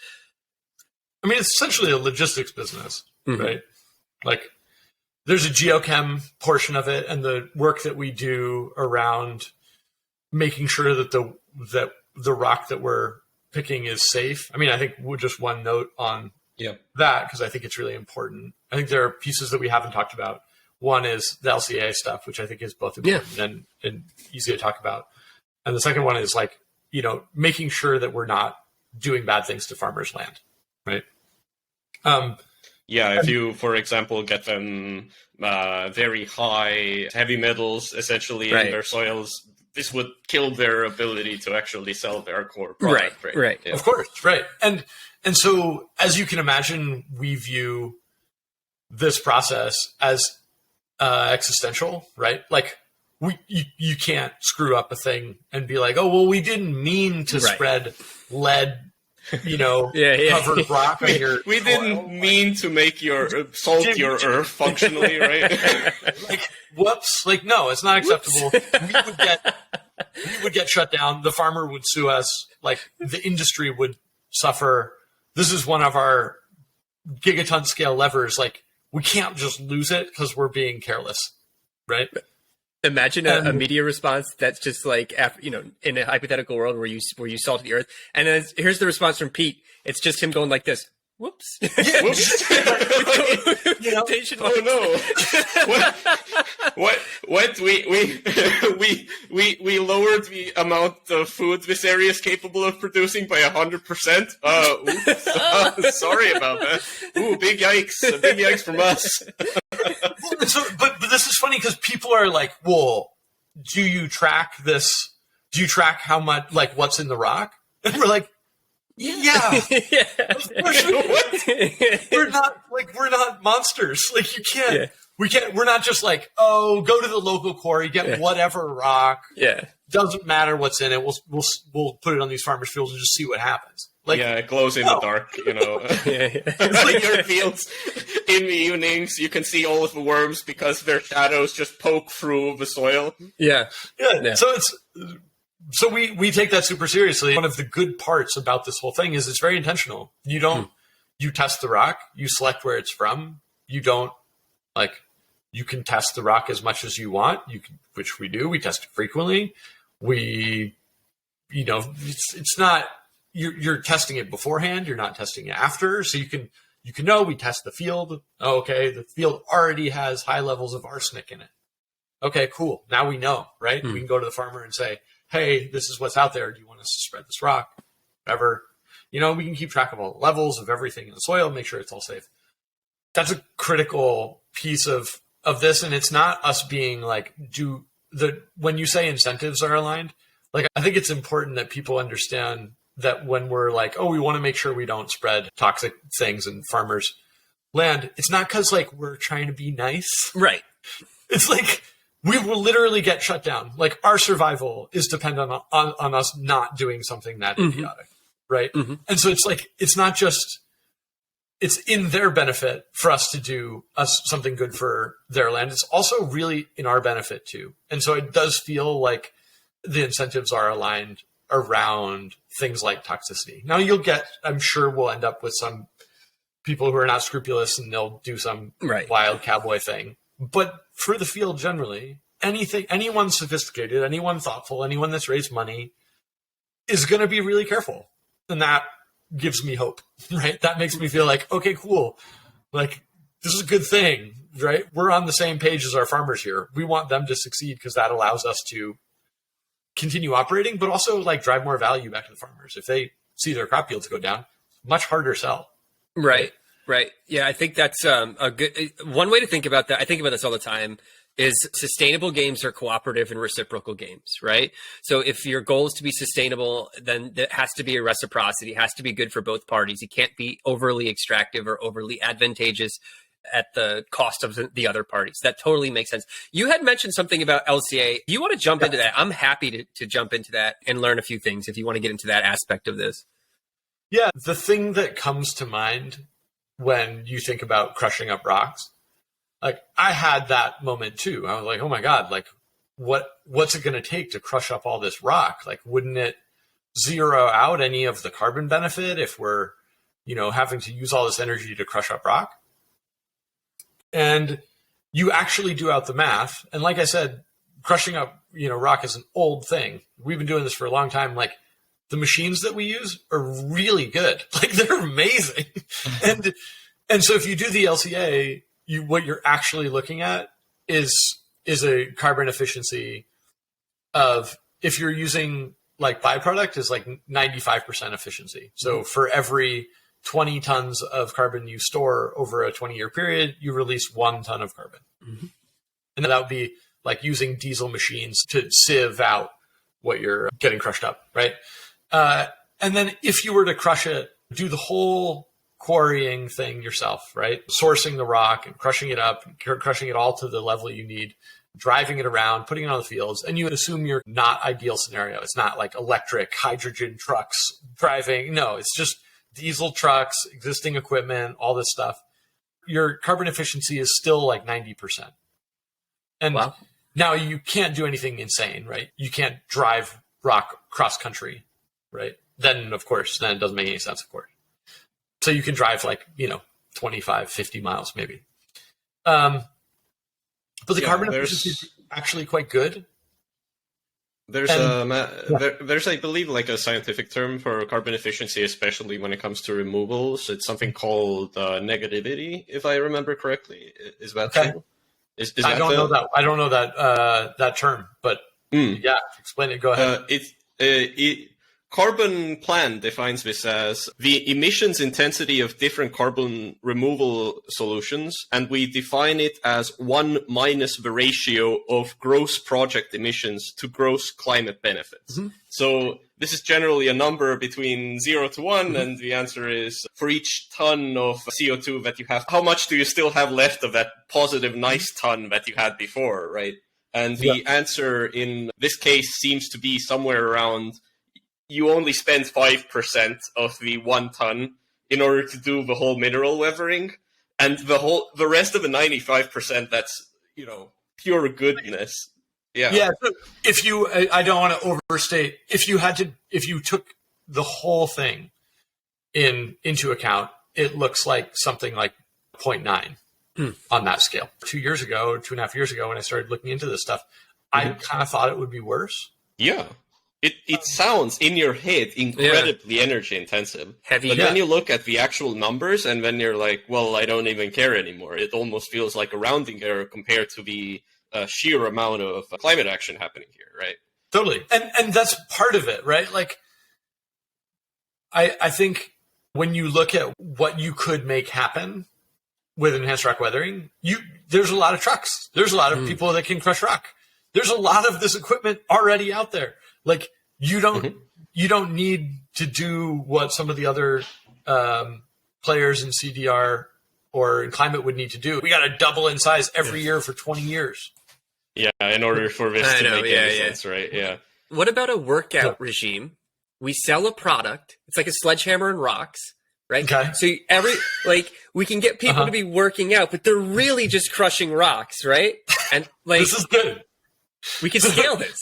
I mean, it's essentially a logistics business, right? Like, there's a geochem portion of it, and the work that we do around making sure that the rock that we're picking is safe. I mean, I think we'll just one note on that, because I think it's really important. I think there are pieces that we haven't talked about. One is the LCA stuff, which I think is both important and easy to talk about. And the second one is like, making sure that we're not doing bad things to farmers' land, right? If you, for example, get them very high heavy metals essentially in their soils, this would kill their ability to actually sell their core product. Right. Yeah. Of course, right. And so, as you can imagine, we view this process as existential, right? Like, you can't screw up a thing and be like, oh, well, we didn't mean to spread lead, covered rock on your we didn't mean to make your salt your earth functionally, right? Like, whoops! Like, no, it's not acceptable. We would get shut down. The farmer would sue us. Like, the industry would suffer. This is one of our gigaton scale levers. Like, we can't just lose it because we're being careless, right? Imagine a media response that's just like, in a hypothetical world where you salted the earth, and then here's the response from Pete. It's just him going like this. Whoops. Yeah. Whoops. Oh no. What we lowered the amount of food this area is capable of producing by 100%. Oops. Sorry about that. Ooh, big yikes from us. But this is funny because people are like, well, do you track this? Do you track how much, like, what's in the rock? And we're like, yeah. Of course we're not monsters. Like, you can't, we're not just like, oh, go to the local quarry, get whatever rock. Yeah. Doesn't matter what's in it. We'll put it on these farmers' fields and just see what happens. Like, it glows in the dark, It's like your fields in the evenings, you can see all of the worms because their shadows just poke through the soil. Yeah. So we take that super seriously. One of the good parts about this whole thing is it's very intentional. You test the rock, you select where it's from. You can test the rock as much as you want. Which we do. We test it frequently. It's not, you're testing it beforehand. You're not testing it after. So you can know we test the field. Oh, okay. The field already has high levels of arsenic in it. Okay, cool. Now we know, right? We can go to the farmer and say, hey, this is what's out there. Do you want us to spread this rock? Whatever. We can keep track of all the levels of everything in the soil, make sure it's all safe. That's a critical piece of this. And it's not us being like, when you say incentives are aligned, like, I think it's important that people understand that when we're like, oh, we want to make sure we don't spread toxic things in farmers' land, it's not because, like, we're trying to be nice. Right. It's like, we will literally get shut down. Like, our survival is dependent on us not doing something that idiotic, right? Mm-hmm. And so it's like, it's not just it's in their benefit for us to do something good for their land. It's also really in our benefit too. And so it does feel like the incentives are aligned around things like toxicity. Now I'm sure we'll end up with some people who are not scrupulous and they'll do some wild cowboy thing. But for the field generally, anyone sophisticated, anyone thoughtful, anyone that's raised money is going to be really careful. And that gives me hope, right? That makes me feel like, okay, cool. Like, this is a good thing, right? We're on the same page as our farmers here. We want them to succeed because that allows us to continue operating, but also like drive more value back to the farmers. If they see their crop yields go down, much harder sell. Right. Yeah, I think that's a good one way to think about that. I think about this all the time. Is sustainable games are cooperative and reciprocal games, right? So if your goal is to be sustainable, then there has to be a reciprocity. It has to be good for both parties. It can't be overly extractive or overly advantageous at the cost of the other parties. That totally makes sense. You had mentioned something about LCA. You want to jump into that? I'm happy to jump into that and learn a few things if you want to get into that aspect of this. Yeah, the thing that comes to mind when you think about crushing up rocks, like I had that moment too. I was like, oh my God, like what's it going to take to crush up all this rock? Like, wouldn't it zero out any of the carbon benefit if we're, having to use all this energy to crush up rock? And you actually do out the math. And like I said, crushing up, rock is an old thing. We've been doing this for a long time. Like the machines that we use are really good. Like they're amazing. And so if you do the LCA, what you're actually looking at is a carbon efficiency of, if you're using like byproduct, is like 95% efficiency. So for every 20 tons of carbon you store over a 20-year period, you release 1 ton of carbon. Mm-hmm. And that would be like using diesel machines to sieve out what you're getting crushed up, right? And then if you were to crush it, do the whole quarrying thing yourself, right? Sourcing the rock and crushing it up, crushing it all to the level you need, driving it around, putting it on the fields, and you assume you're not ideal scenario. It's not like electric hydrogen trucks driving. No, it's just diesel trucks, existing equipment, all this stuff. Your carbon efficiency is still like 90%. And wow. Now you can't do anything insane, right? You can't drive rock cross country, right? Then of course, it doesn't make any sense, of course. So you can drive like, 25, 50 miles maybe. But the carbon efficiency is actually quite good. There's, I believe, like a scientific term for carbon efficiency, especially when it comes to removals. It's something called negativity, if I remember correctly. Is that true? I don't know that. I don't know that term, but yeah, explain it. Go ahead. Carbon Plan defines this as the emissions intensity of different carbon removal solutions, and we define it as 1 minus the ratio of gross project emissions to gross climate benefits. Mm-hmm. So this is generally a number between 0 to 1, mm-hmm. and the answer is for each ton of CO2 that you have, how much do you still have left of that positive nice ton that you had before, right? And the answer in this case seems to be somewhere around, you only spend 5% of the 1 ton in order to do the whole mineral weathering, and the rest of the 95%, that's pure goodness. Yeah. So if you, I don't want to overstate. If you took the whole thing into account, it looks like something like 0.9 on that scale. 2.5 years ago, when I started looking into this stuff, I kind of thought it would be worse. Yeah. It sounds in your head incredibly energy intensive. Heavy. But when you look at the actual numbers and then you're like, well, I don't even care anymore. It almost feels like a rounding error compared to the sheer amount of climate action happening here, right? Totally. And that's part of it, right? Like, I think when you look at what you could make happen with enhanced rock weathering, there's a lot of trucks. There's a lot of people that can crush rock. There's a lot of this equipment already out there. Like you don't need to do what some of the other players in CDR or in climate would need to do. We got to double in size every year for 20 years. Yeah, in order for this to make any sense, right? Yeah. What about a workout regime? We sell a product. It's like a sledgehammer and rocks. right? Okay. So we can get people to be working out, but they're really just crushing rocks, right? And This is good. we can scale this.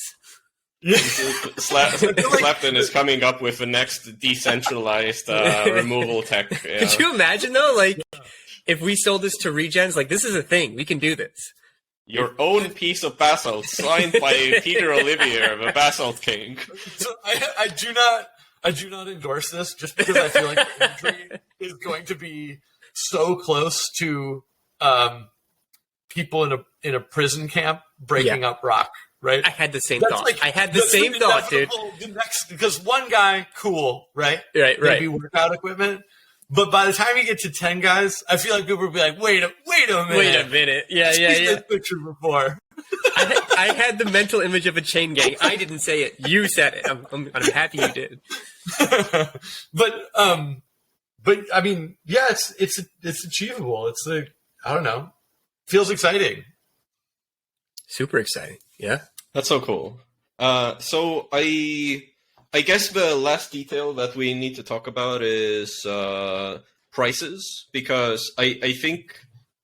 Slaptain is coming up with the next decentralized removal tech. Yeah. Could you imagine though, if we sold this to regens, this is a thing. We can do this. Your own piece of basalt signed by Peter Olivier, the Basalt King. So I do not endorse this just because I feel like the imagery is going to be so close to people in a prison camp breaking up rock. Right? I had the same thought. I had the same thought, dude. Because one guy, cool, right? Right. Maybe workout equipment. But by the time you get to 10 guys, I feel like people will be like, wait a minute. Wait a minute. Yeah. This picture before. I had the mental image of a chain gang. I didn't say it. You said it. I'm happy you did. But I mean, yeah, it's achievable. I don't know. Feels exciting. Super exciting. Yeah. That's so cool. So I guess the last detail that we need to talk about is prices, because I think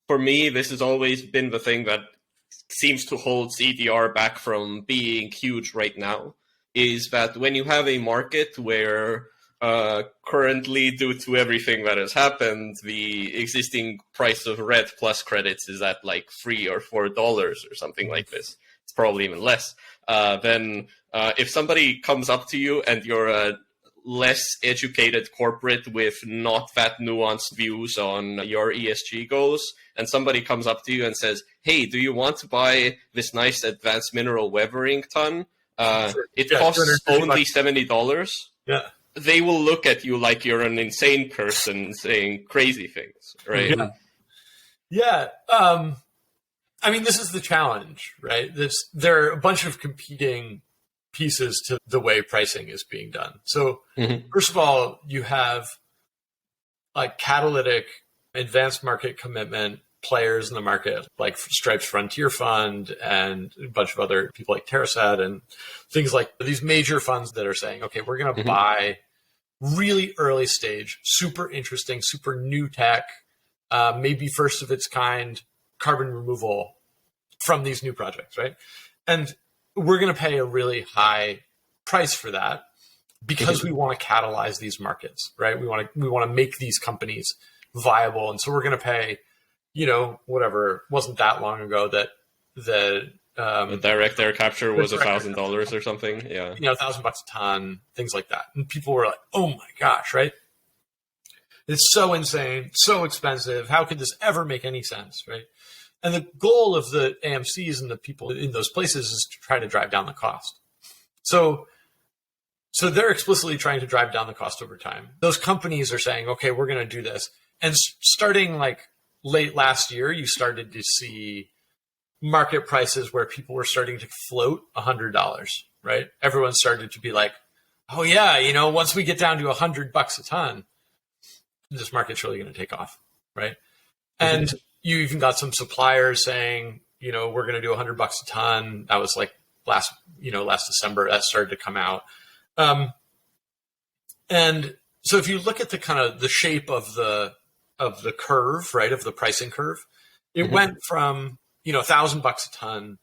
for me, this has always been the thing that seems to hold CDR back from being huge right now, is that when you have a market where currently, due to everything that has happened, the existing price of red plus credits is at like $3 or $4 or something like this. It's probably even less. Then if somebody comes up to you and you're a less educated corporate with not that nuanced views on your ESG goals, and somebody comes up to you and says, hey, do you want to buy this nice advanced mineral weathering ton? It costs only $70. Yeah. They will look at you like you're an insane person saying crazy things, right? Yeah. I mean, this is the challenge, right? There are a bunch of competing pieces to the way pricing is being done. So first of all, you have like catalytic advanced market commitment players in the market, like Stripe's Frontier Fund and a bunch of other people like TerraSet and things like these major funds that are saying, okay, we're going to buy really early stage, super interesting, super new tech, maybe first of its kind carbon removal from these new projects, right? And we're going to pay a really high price for that because we want to catalyze these markets, right? We want to make these companies viable, and so we're going to pay, whatever. It wasn't that long ago that the direct air capture was $1,000 or something. Yeah, $1,000 a ton, things like that, and people were like, "Oh my gosh!" Right? It's so insane, so expensive. How could this ever make any sense, right? And the goal of the AMCs and the people in those places is to try to drive down the cost. So they're explicitly trying to drive down the cost over time. Those companies are saying, okay, we're going to do this. And starting like late last year, you started to see market prices where people were starting to float $100, right? Everyone started to be like, oh yeah, once we get down to $100 a ton, this market's really going to take off, right? And you even got some suppliers saying, we're going to do $100 a ton. That was like last December that started to come out. And so if you look at the kind of the shape of the curve, right, of the pricing curve, it went from, $1,000 a ton,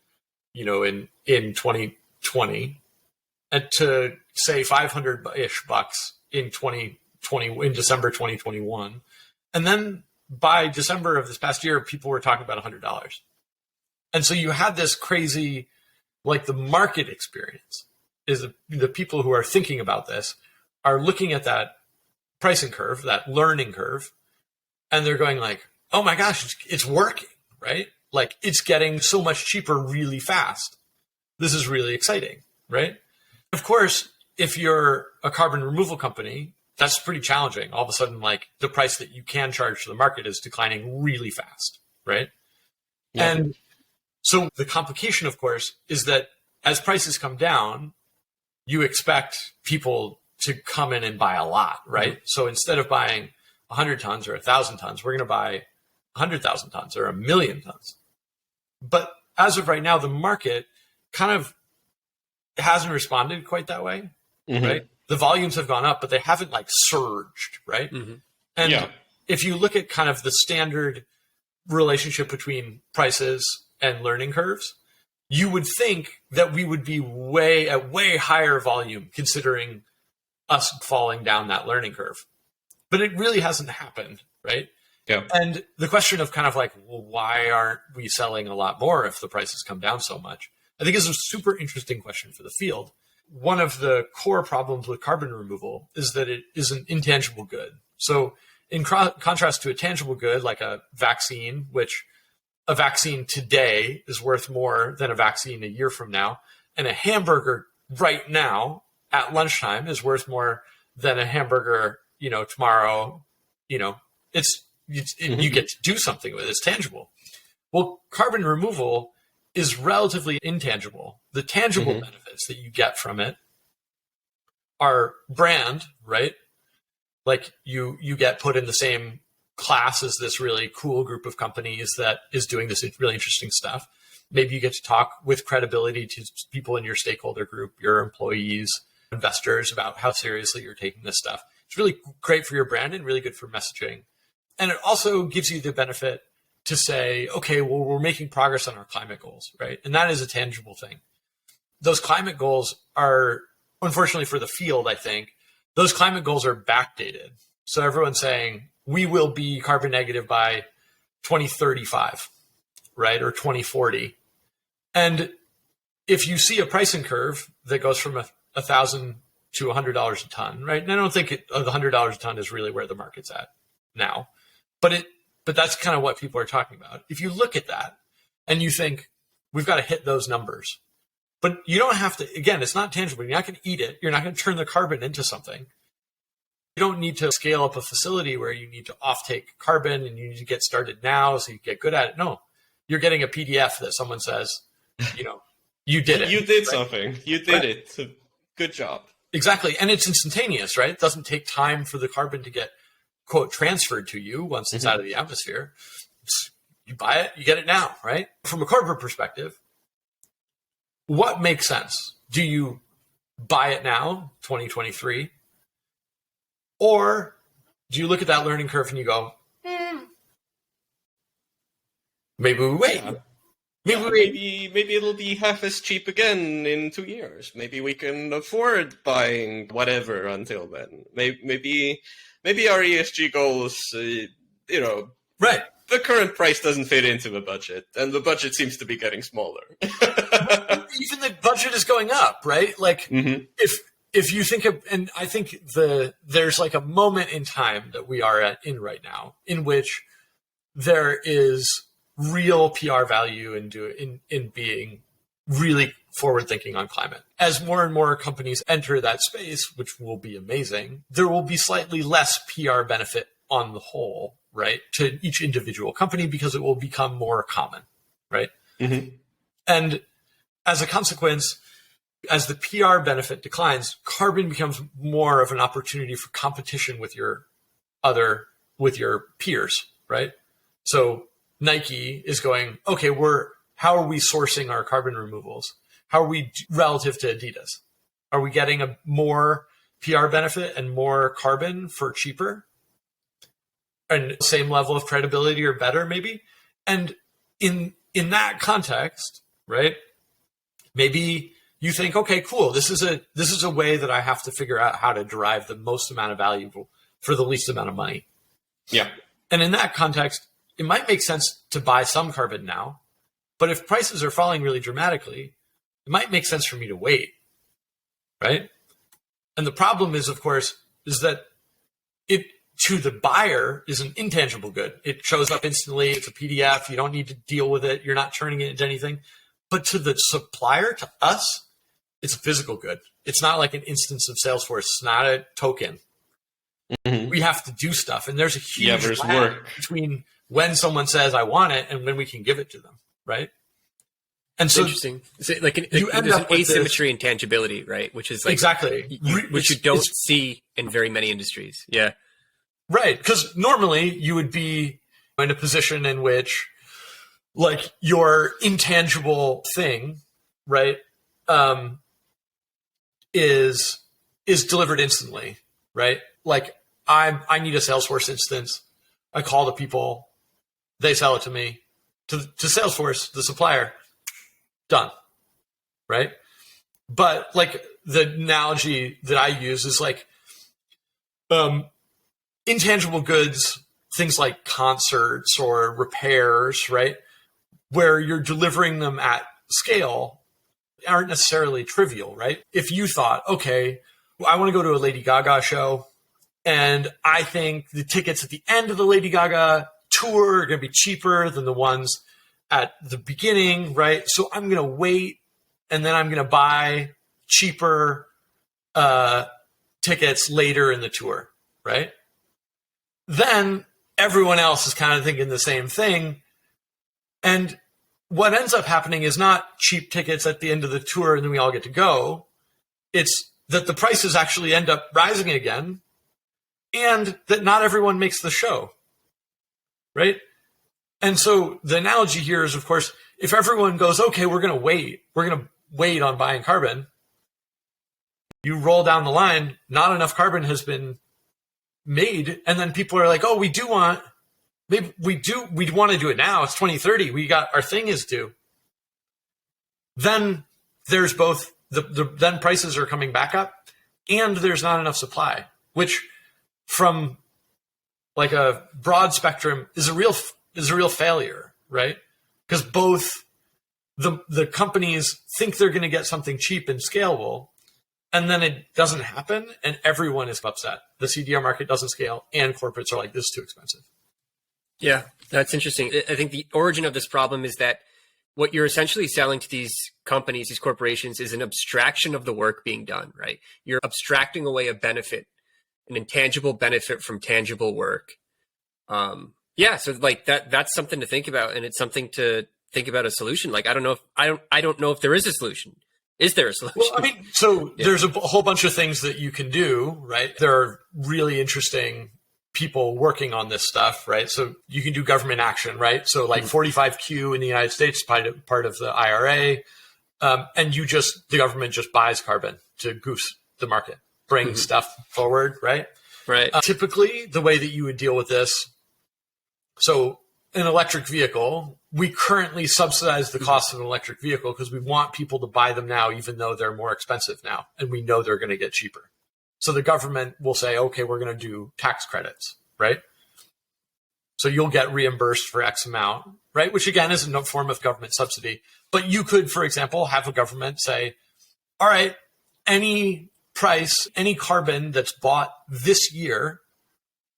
in 2020 and to say 500-ish bucks in December 2021. And then by December of this past year, people were talking about $100. And so you had this crazy, like the market experience is the people who are thinking about this are looking at that pricing curve, that learning curve, and they're going like, oh my gosh, it's working, right? Like it's getting so much cheaper really fast. This is really exciting, right? Of course, if you're a carbon removal company, that's pretty challenging. All of a sudden, like the price that you can charge to the market is declining really fast, right? Yeah. And so the complication, of course, is that as prices come down, you expect people to come in and buy a lot, right? So instead of buying 100 tons or 1,000 tons, we're going to buy 100,000 tons or 1,000,000 tons. But as of right now, the market kind of hasn't responded quite that way, right? The volumes have gone up, but they haven't like surged, right? And Yeah. if you look at kind of the standard relationship between prices and learning curves, you would think that we would be at way higher volume considering us falling down that learning curve. But it really hasn't happened, right? Yeah. And the question of kind of like, well, why aren't we selling a lot more if the prices come down so much? I think is a super interesting question for the field. One of the core problems with carbon removal is that it is an intangible good. So in contrast to a tangible good like a vaccine, which a vaccine today is worth more than a vaccine a year from now, and a hamburger right now at lunchtime is worth more than a hamburger, tomorrow. You get to do something with it. It's tangible. Well, carbon removal is relatively intangible. The tangible benefits that you get from it are brand, right? Like you get put in the same class as this really cool group of companies that is doing this really interesting stuff. Maybe you get to talk with credibility to people in your stakeholder group, your employees, investors, about how seriously you're taking this stuff. It's really great for your brand and really good for messaging. And it also gives you the benefit to say, okay, well, we're making progress on our climate goals, right? And that is a tangible thing. Those climate goals are, unfortunately for the field, I think, those climate goals are backdated. So everyone's saying, we will be carbon negative by 2035, right? Or 2040. And if you see a pricing curve that goes from $1,000 to $100 a ton, right? And I don't think the $100 a ton is really where the market's at now, but that's kind of what people are talking about. If you look at that and you think we've got to hit those numbers, but you don't have to, again, it's not tangible. You're not going to eat it. You're not going to turn the carbon into something. You don't need to scale up a facility where you need to offtake carbon and you need to get started now so you get good at it. No, you're getting a PDF that someone says, you did it. You did something. You did it. So good job. Exactly. And it's instantaneous, right? It doesn't take time for the carbon to get, quote, transferred to you once it's out of the atmosphere. You buy it, you get it now, right? From a corporate perspective, what makes sense? Do you buy it now, 2023? Or do you look at that learning curve and you go, maybe we wait. Yeah. Maybe it'll be half as cheap again in 2 years. Maybe we can afford buying whatever until then. Maybe our ESG goals, right. The current price doesn't fit into the budget, and the budget seems to be getting smaller. Even the budget is going up, right? Like if you think of, and I think there's like a moment in time that we are in right now in which there is real PR value in being really forward thinking on climate. As more and more companies enter that space, which will be amazing, there will be slightly less PR benefit on the whole, right, to each individual company because it will become more common, right? And as a consequence, as the PR benefit declines, carbon becomes more of an opportunity for competition with your peers, right? So Nike is going, okay, how are we sourcing our carbon removals? How are we relative to Adidas? Are we getting a more PR benefit and more carbon for cheaper? And same level of credibility or better, maybe? And in that context, right, maybe you think, okay, cool, this is a way that I have to figure out how to derive the most amount of value for the least amount of money. Yeah. And in that context, it might make sense to buy some carbon now, but if prices are falling really dramatically, it might make sense for me to wait, right? And the problem is, of course, is that it, to the buyer, is an intangible good. It shows up instantly. It's a PDF. You don't need to deal with it. You're not turning it into anything. But to the supplier, to us, it's a physical good. It's not like an instance of Salesforce. It's not a token. We have to do stuff. And there's a huge lag work between when someone says, I want it, and when we can give it to them, right? And so interesting. So there's an asymmetry in tangibility, right? Which is like exactly which you don't see in very many industries. Yeah, right. Because normally you would be in a position in which, like, your intangible thing, right, is delivered instantly, right? Like I need a Salesforce instance. I call the people, they sell it to me, to Salesforce, the supplier, done, right? But like the analogy that I use is like intangible goods, things like concerts or repairs, right? Where you're delivering them at scale aren't necessarily trivial, right? If you thought, okay, I want to go to a Lady Gaga show, and I think the tickets at the end of the Lady Gaga tour are going to be cheaper than the ones at the beginning, right? So I'm going to wait, and then I'm going to buy cheaper tickets later in the tour, right? Then everyone else is kind of thinking the same thing. And what ends up happening is not cheap tickets at the end of the tour and then we all get to go. It's that the prices actually end up rising again, and that not everyone makes the show, right? And so the analogy here is, of course, if everyone goes, okay, we're going to wait on buying carbon, you roll down the line, not enough carbon has been made, and then people are like, oh, we want to do it now. It's 2030. Our thing is due. Then there's both then prices are coming back up, and there's not enough supply, which from like a broad spectrum is a real failure, right? Because both the companies think they're going to get something cheap and scalable, and then it doesn't happen, and everyone is upset. The CDR market doesn't scale, and corporates are like, this is too expensive. Yeah, that's interesting. I think the origin of this problem is that what you're essentially selling to these companies, these corporations, is an abstraction of the work being done, right? You're abstracting away a benefit, an intangible benefit from tangible work. So like that's something to think about, and it's something to think about a solution. Like I don't know if there is a solution. Is there a solution? Well, I mean, so there's a whole bunch of things that you can do, right? There are really interesting people working on this stuff, right? So you can do government action, right? So like 45Q in the United States is part of the IRA. And the government just buys carbon to goose the market, bring stuff forward, right? Right. Typically, the way that you would deal with this, so an electric vehicle, we currently subsidize the cost of an electric vehicle because we want people to buy them now, even though they're more expensive now, and we know they're going to get cheaper. So the government will say, okay, we're going to do tax credits, right? So you'll get reimbursed for X amount, right? Which again is a form of government subsidy. But you could, for example, have a government say, all right, any price, any carbon that's bought this year,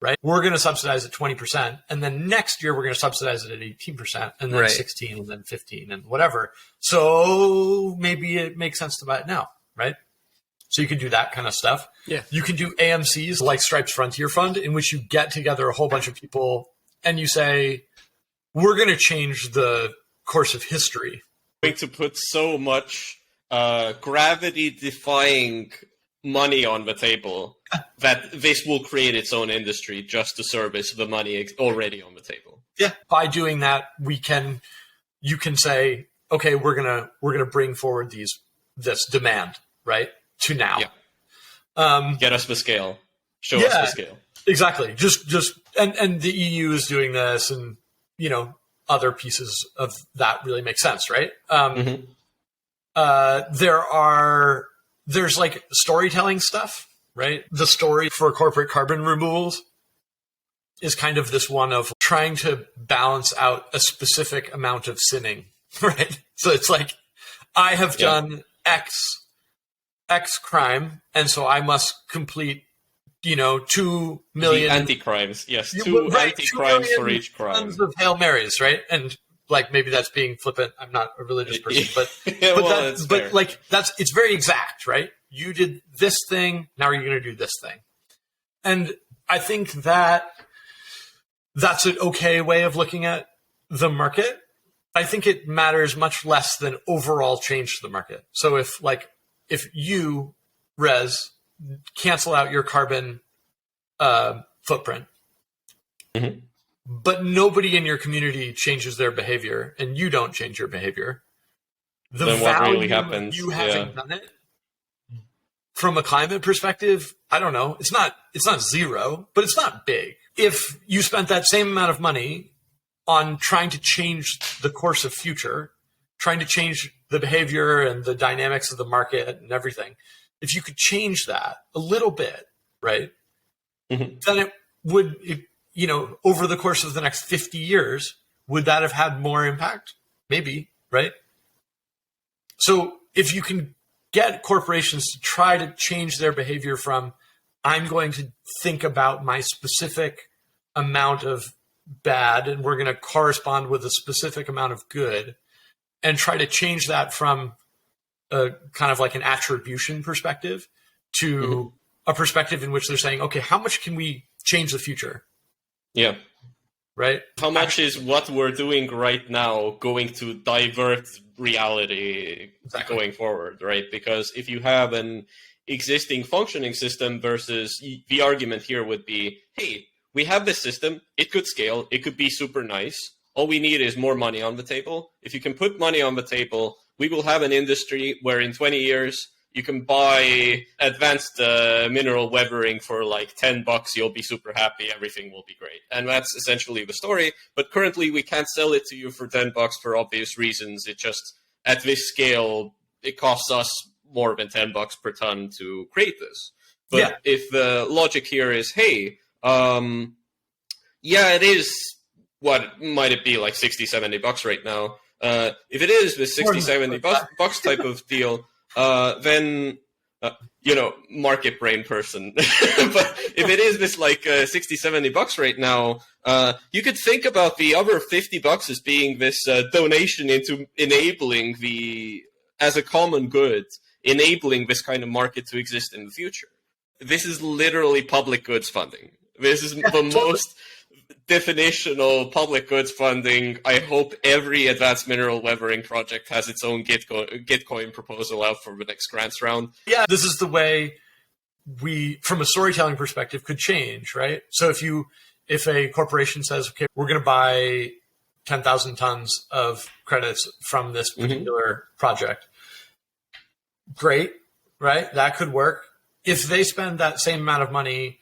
right? We're going to subsidize at 20%. And then next year, we're going to subsidize it at 18%, and then 16, and then 15, and whatever. So maybe it makes sense to buy it now, right? So you can do that kind of stuff. Yeah. You can do AMCs like Stripe's Frontier Fund, in which you get together a whole bunch of people and you say, we're going to change the course of history. Going to put so much gravity-defying money on the table that this will create its own industry just to service the money already on the table. Yeah. By doing that, you can say, okay, we're gonna bring forward this demand, right? To now. Yeah. Get us the scale. Show us the scale. Exactly. And the EU is doing this, and other pieces of that really make sense, right? There's like storytelling stuff, right? The story for corporate carbon removals is kind of this one of trying to balance out a specific amount of sinning, right? So it's like, I have done X crime, and so I must complete, 2 million anti-crimes. Yes, 2 anti-crimes for each crime. Tons of Hail Marys, right? And like maybe that's being flippant. I'm not a religious person, but it's very exact, right? You did this thing, now you're going to do this thing, and I think that's an okay way of looking at the market. I think it matters much less than overall change to the market. So if you, Rez, cancel out your carbon footprint, but nobody in your community changes their behavior, and you don't change your behavior, the then value what really happens? You having done it from a climate perspective, I don't know. It's not zero, but it's not big. If you spent that same amount of money on trying to change the course of future, trying to change the behavior and the dynamics of the market and everything, if you could change that a little bit, right, then it would, over the course of the next 50 years, would that have had more impact? Maybe, right? So if you can get corporations to try to change their behavior from, I'm going to think about my specific amount of bad and we're going to correspond with a specific amount of good, and try to change that from a kind of like an attribution perspective to a perspective in which they're saying, okay, how much can we change the future? Yeah. Right? How much is what we're doing right now going to divert reality going forward, right? Because if you have an existing functioning system versus the argument here would be, hey, we have this system, it could scale, it could be super nice. All we need is more money on the table. If you can put money on the table, we will have an industry where in 20 years, you can buy advanced mineral weathering for like $10. You'll be super happy. Everything will be great. And that's essentially the story. But currently, we can't sell it to you for $10 for obvious reasons. It just, at this scale, it costs us more than $10 per ton to create this. But if the logic here is, hey, it is, what might it be, like $60-$70 right now? If it is the $60-$70 type of deal, then market brain person. But if it is this like $60-$70 right now, you could think about the other $50 as being this donation into enabling as a common good, enabling this kind of market to exist in the future. This is literally public goods funding. This is the most definitional public goods funding. I hope every advanced mineral weathering project has its own Gitcoin proposal out for the next grants round. Yeah, this is the way we, from a storytelling perspective, could change, right? So if a corporation says, okay, we're going to buy 10,000 tons of credits from this particular project, great, right? That could work. If they spend that same amount of money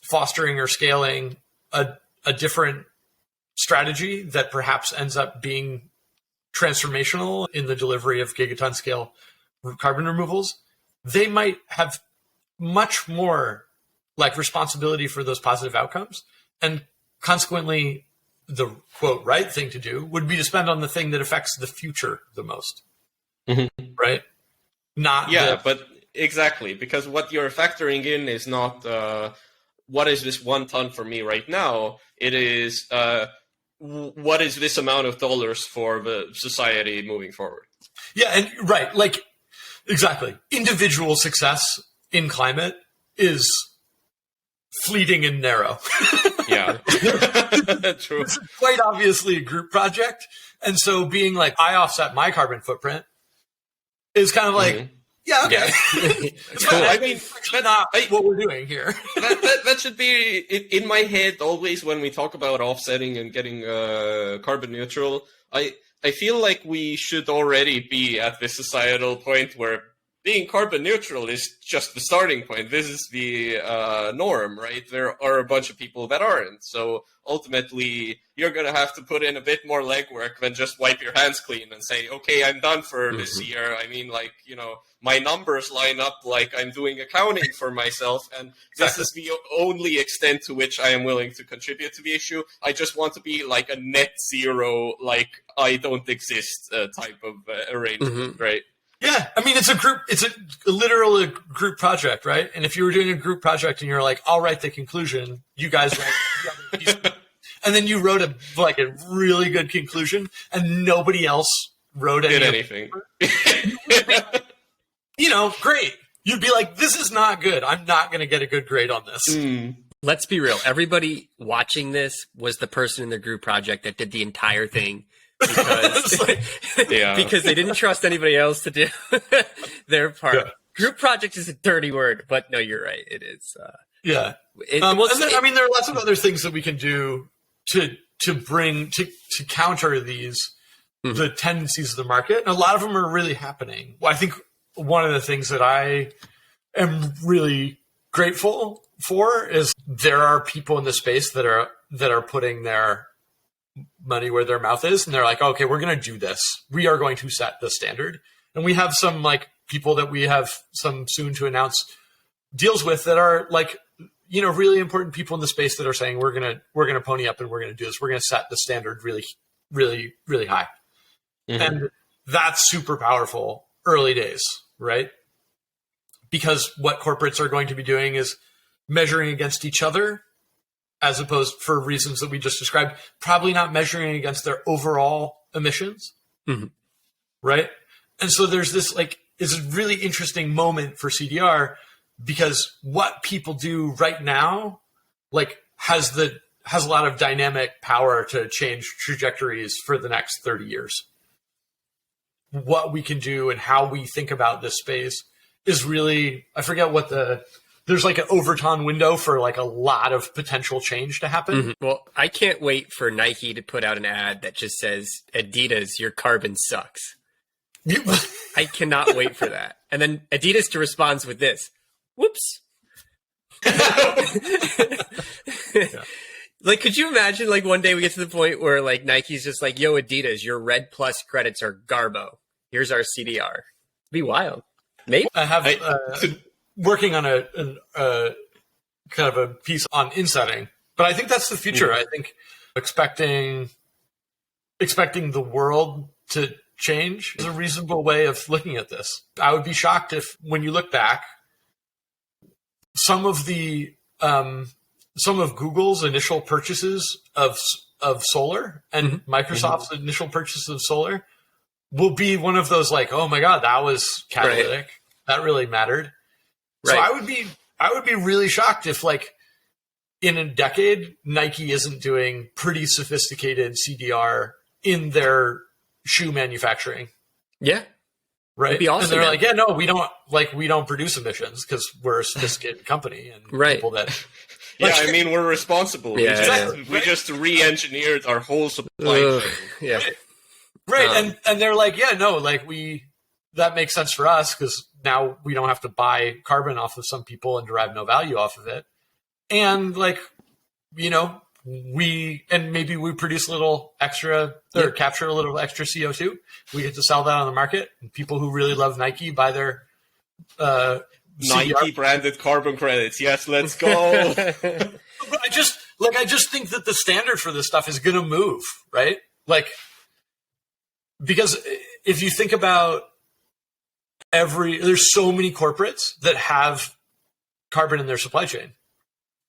fostering or scaling a different strategy that perhaps ends up being transformational in the delivery of gigaton scale carbon removals, they might have much more like responsibility for those positive outcomes. And consequently, the quote right thing to do would be to spend on the thing that affects the future the most. Right? But exactly, because what you're factoring in is not what is this 1 ton for me right now? It is what is this amount of dollars for the society moving forward? Yeah, and right, like exactly. Individual success in climate is fleeting and narrow. Yeah, true. It's quite obviously a group project, and so being like, I offset my carbon footprint is kind of like. Yeah, okay. Yeah. Cool. I mean, that's not what we're doing here. that should be in my head always when we talk about offsetting and getting carbon neutral. I feel like we should already be at this societal point where being carbon neutral is just the starting point. This is the norm, right? There are a bunch of people that aren't. So ultimately, you're going to have to put in a bit more legwork than just wipe your hands clean and say, okay, I'm done for this year. I mean, like, my numbers line up like I'm doing accounting for myself. And this is the only extent to which I am willing to contribute to the issue. I just want to be like a net zero, like I don't exist type of arrangement, right? Yeah, I mean, it's a literal group project, right? And if you were doing a group project and you're like, I'll write the conclusion, you guys write the other piece, and then you wrote a really good conclusion, and nobody else wrote anything. Great. You'd be like, this is not good. I'm not going to get a good grade on this. Let's be real. Everybody watching this was the person in the group project that did the entire thing. Because they didn't trust anybody else to do their part. Yeah. Group project is a dirty word, but no, you're right. It is. And then, I mean, there are lots of other things that we can do to bring to counter these the tendencies of the market, and a lot of them are really happening. Well, I think one of the things that I am really grateful for is there are people in the space that are putting their money where their mouth is, and they're like, okay, we're going to do this. We are going to set the standard. And we have some like people that we have some soon to announce deals with that are like, you know, really important people in the space that are saying we're gonna pony up and we're gonna do this. We're gonna set the standard really, really, really high. Mm-hmm. And that's super powerful early days, right? Because what corporates are going to be doing is measuring against each other, as opposed, for reasons that we just described, probably not measuring against their overall emissions, mm-hmm. right? And so there's this like, it's a really interesting moment for CDR because what people do right now, like has a lot of dynamic power to change trajectories for the next 30 years. What we can do and how we think about this space is really, I forget what there's like an Overton window for like a lot of potential change to happen. Mm-hmm. Well, I can't wait for Nike to put out an ad that just says, Adidas, your carbon sucks. I cannot wait for that. And then Adidas to respond with this, whoops. Yeah. Like, could you imagine like one day we get to the point where like Nike's just like, yo, Adidas, your Red Plus credits are garbo. Here's our CDR. It'd be wild. Maybe. I have working on a kind of a piece on insetting, but I think that's the future. Mm-hmm. I think expecting the world to change is a reasonable way of looking at this. I would be shocked if, when you look back, some of Google's initial purchases of solar and mm-hmm. Microsoft's mm-hmm. initial purchase of solar will be one of those like, oh my God, that was catalytic. Right. That really mattered. Right. So I would be really shocked if like in a decade, Nike isn't doing pretty sophisticated CDR in their shoe manufacturing. Yeah. Right. It'd be awesome, and they're like, yeah, no, we don't produce emissions because we're a sophisticated company and right. people that. Yeah, I mean, we're responsible. Yeah, we just re-engineered our whole supply chain. Yeah. Right. And they're like, yeah, no, like that makes sense for us because now we don't have to buy carbon off of some people and derive no value off of it. And like, you know, maybe we produce a little extra or capture a little extra CO2. We get to sell that on the market. And people who really love Nike buy their Nike branded carbon credits. Yes, let's go. But I just think that the standard for this stuff is going to move, right? Like, because if you think about there's so many corporates that have carbon in their supply chain.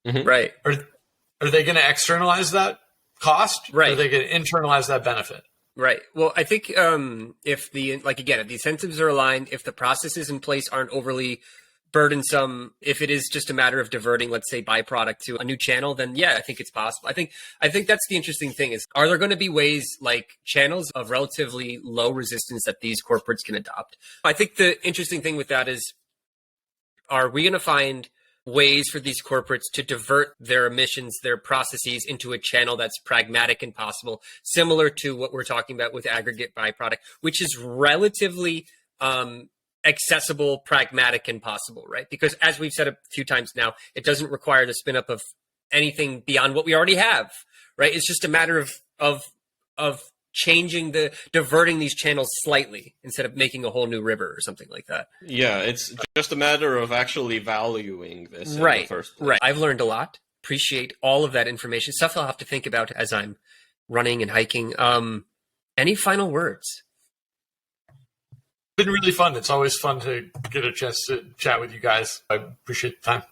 Mm-hmm. Right. Are they going to externalize that cost? Right. Or are they going to internalize that benefit? Right. Well, I think if the incentives are aligned, if the processes in place aren't overly burdensome, if it is just a matter of diverting, let's say, byproduct to a new channel, then yeah, I think it's possible. I think that's the interesting thing is, are there going to be ways like channels of relatively low resistance that these corporates can adopt? I think the interesting thing with that is, are we going to find ways for these corporates to divert their emissions, their processes into a channel that's pragmatic and possible, similar to what we're talking about with aggregate byproduct, which is relatively accessible, pragmatic, and possible, right? Because as we've said a few times now, it doesn't require the spin up of anything beyond what we already have, right? It's just a matter of diverting these channels slightly instead of making a whole new river or something like that. Yeah, it's just a matter of actually valuing this in the first place. Right. I've learned a lot. Appreciate all of that information. Stuff I'll have to think about as I'm running and hiking. Any final words? Been really fun. It's always fun to get a chance to chat with you guys. I appreciate the time.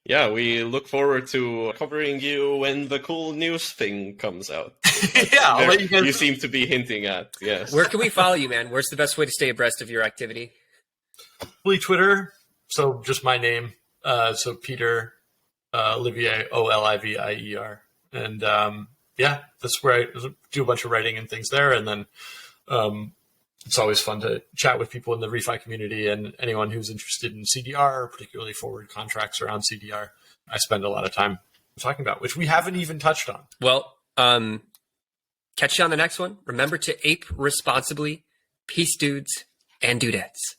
Yeah, we look forward to covering you when the cool news thing comes out. Yeah, I'll let you guys. You seem to be hinting at, yes. Where can we follow you, man? Where's the best way to stay abreast of your activity? Probably Twitter. So just my name. So Peter Olivier, Olivier. And yeah, that's where I do a bunch of writing and things there. And then it's always fun to chat with people in the RefI community and anyone who's interested in CDR, particularly forward contracts around CDR. I spend a lot of time talking about, which we haven't even touched on. Well, catch you on the next one. Remember to ape responsibly. Peace, dudes and dudettes.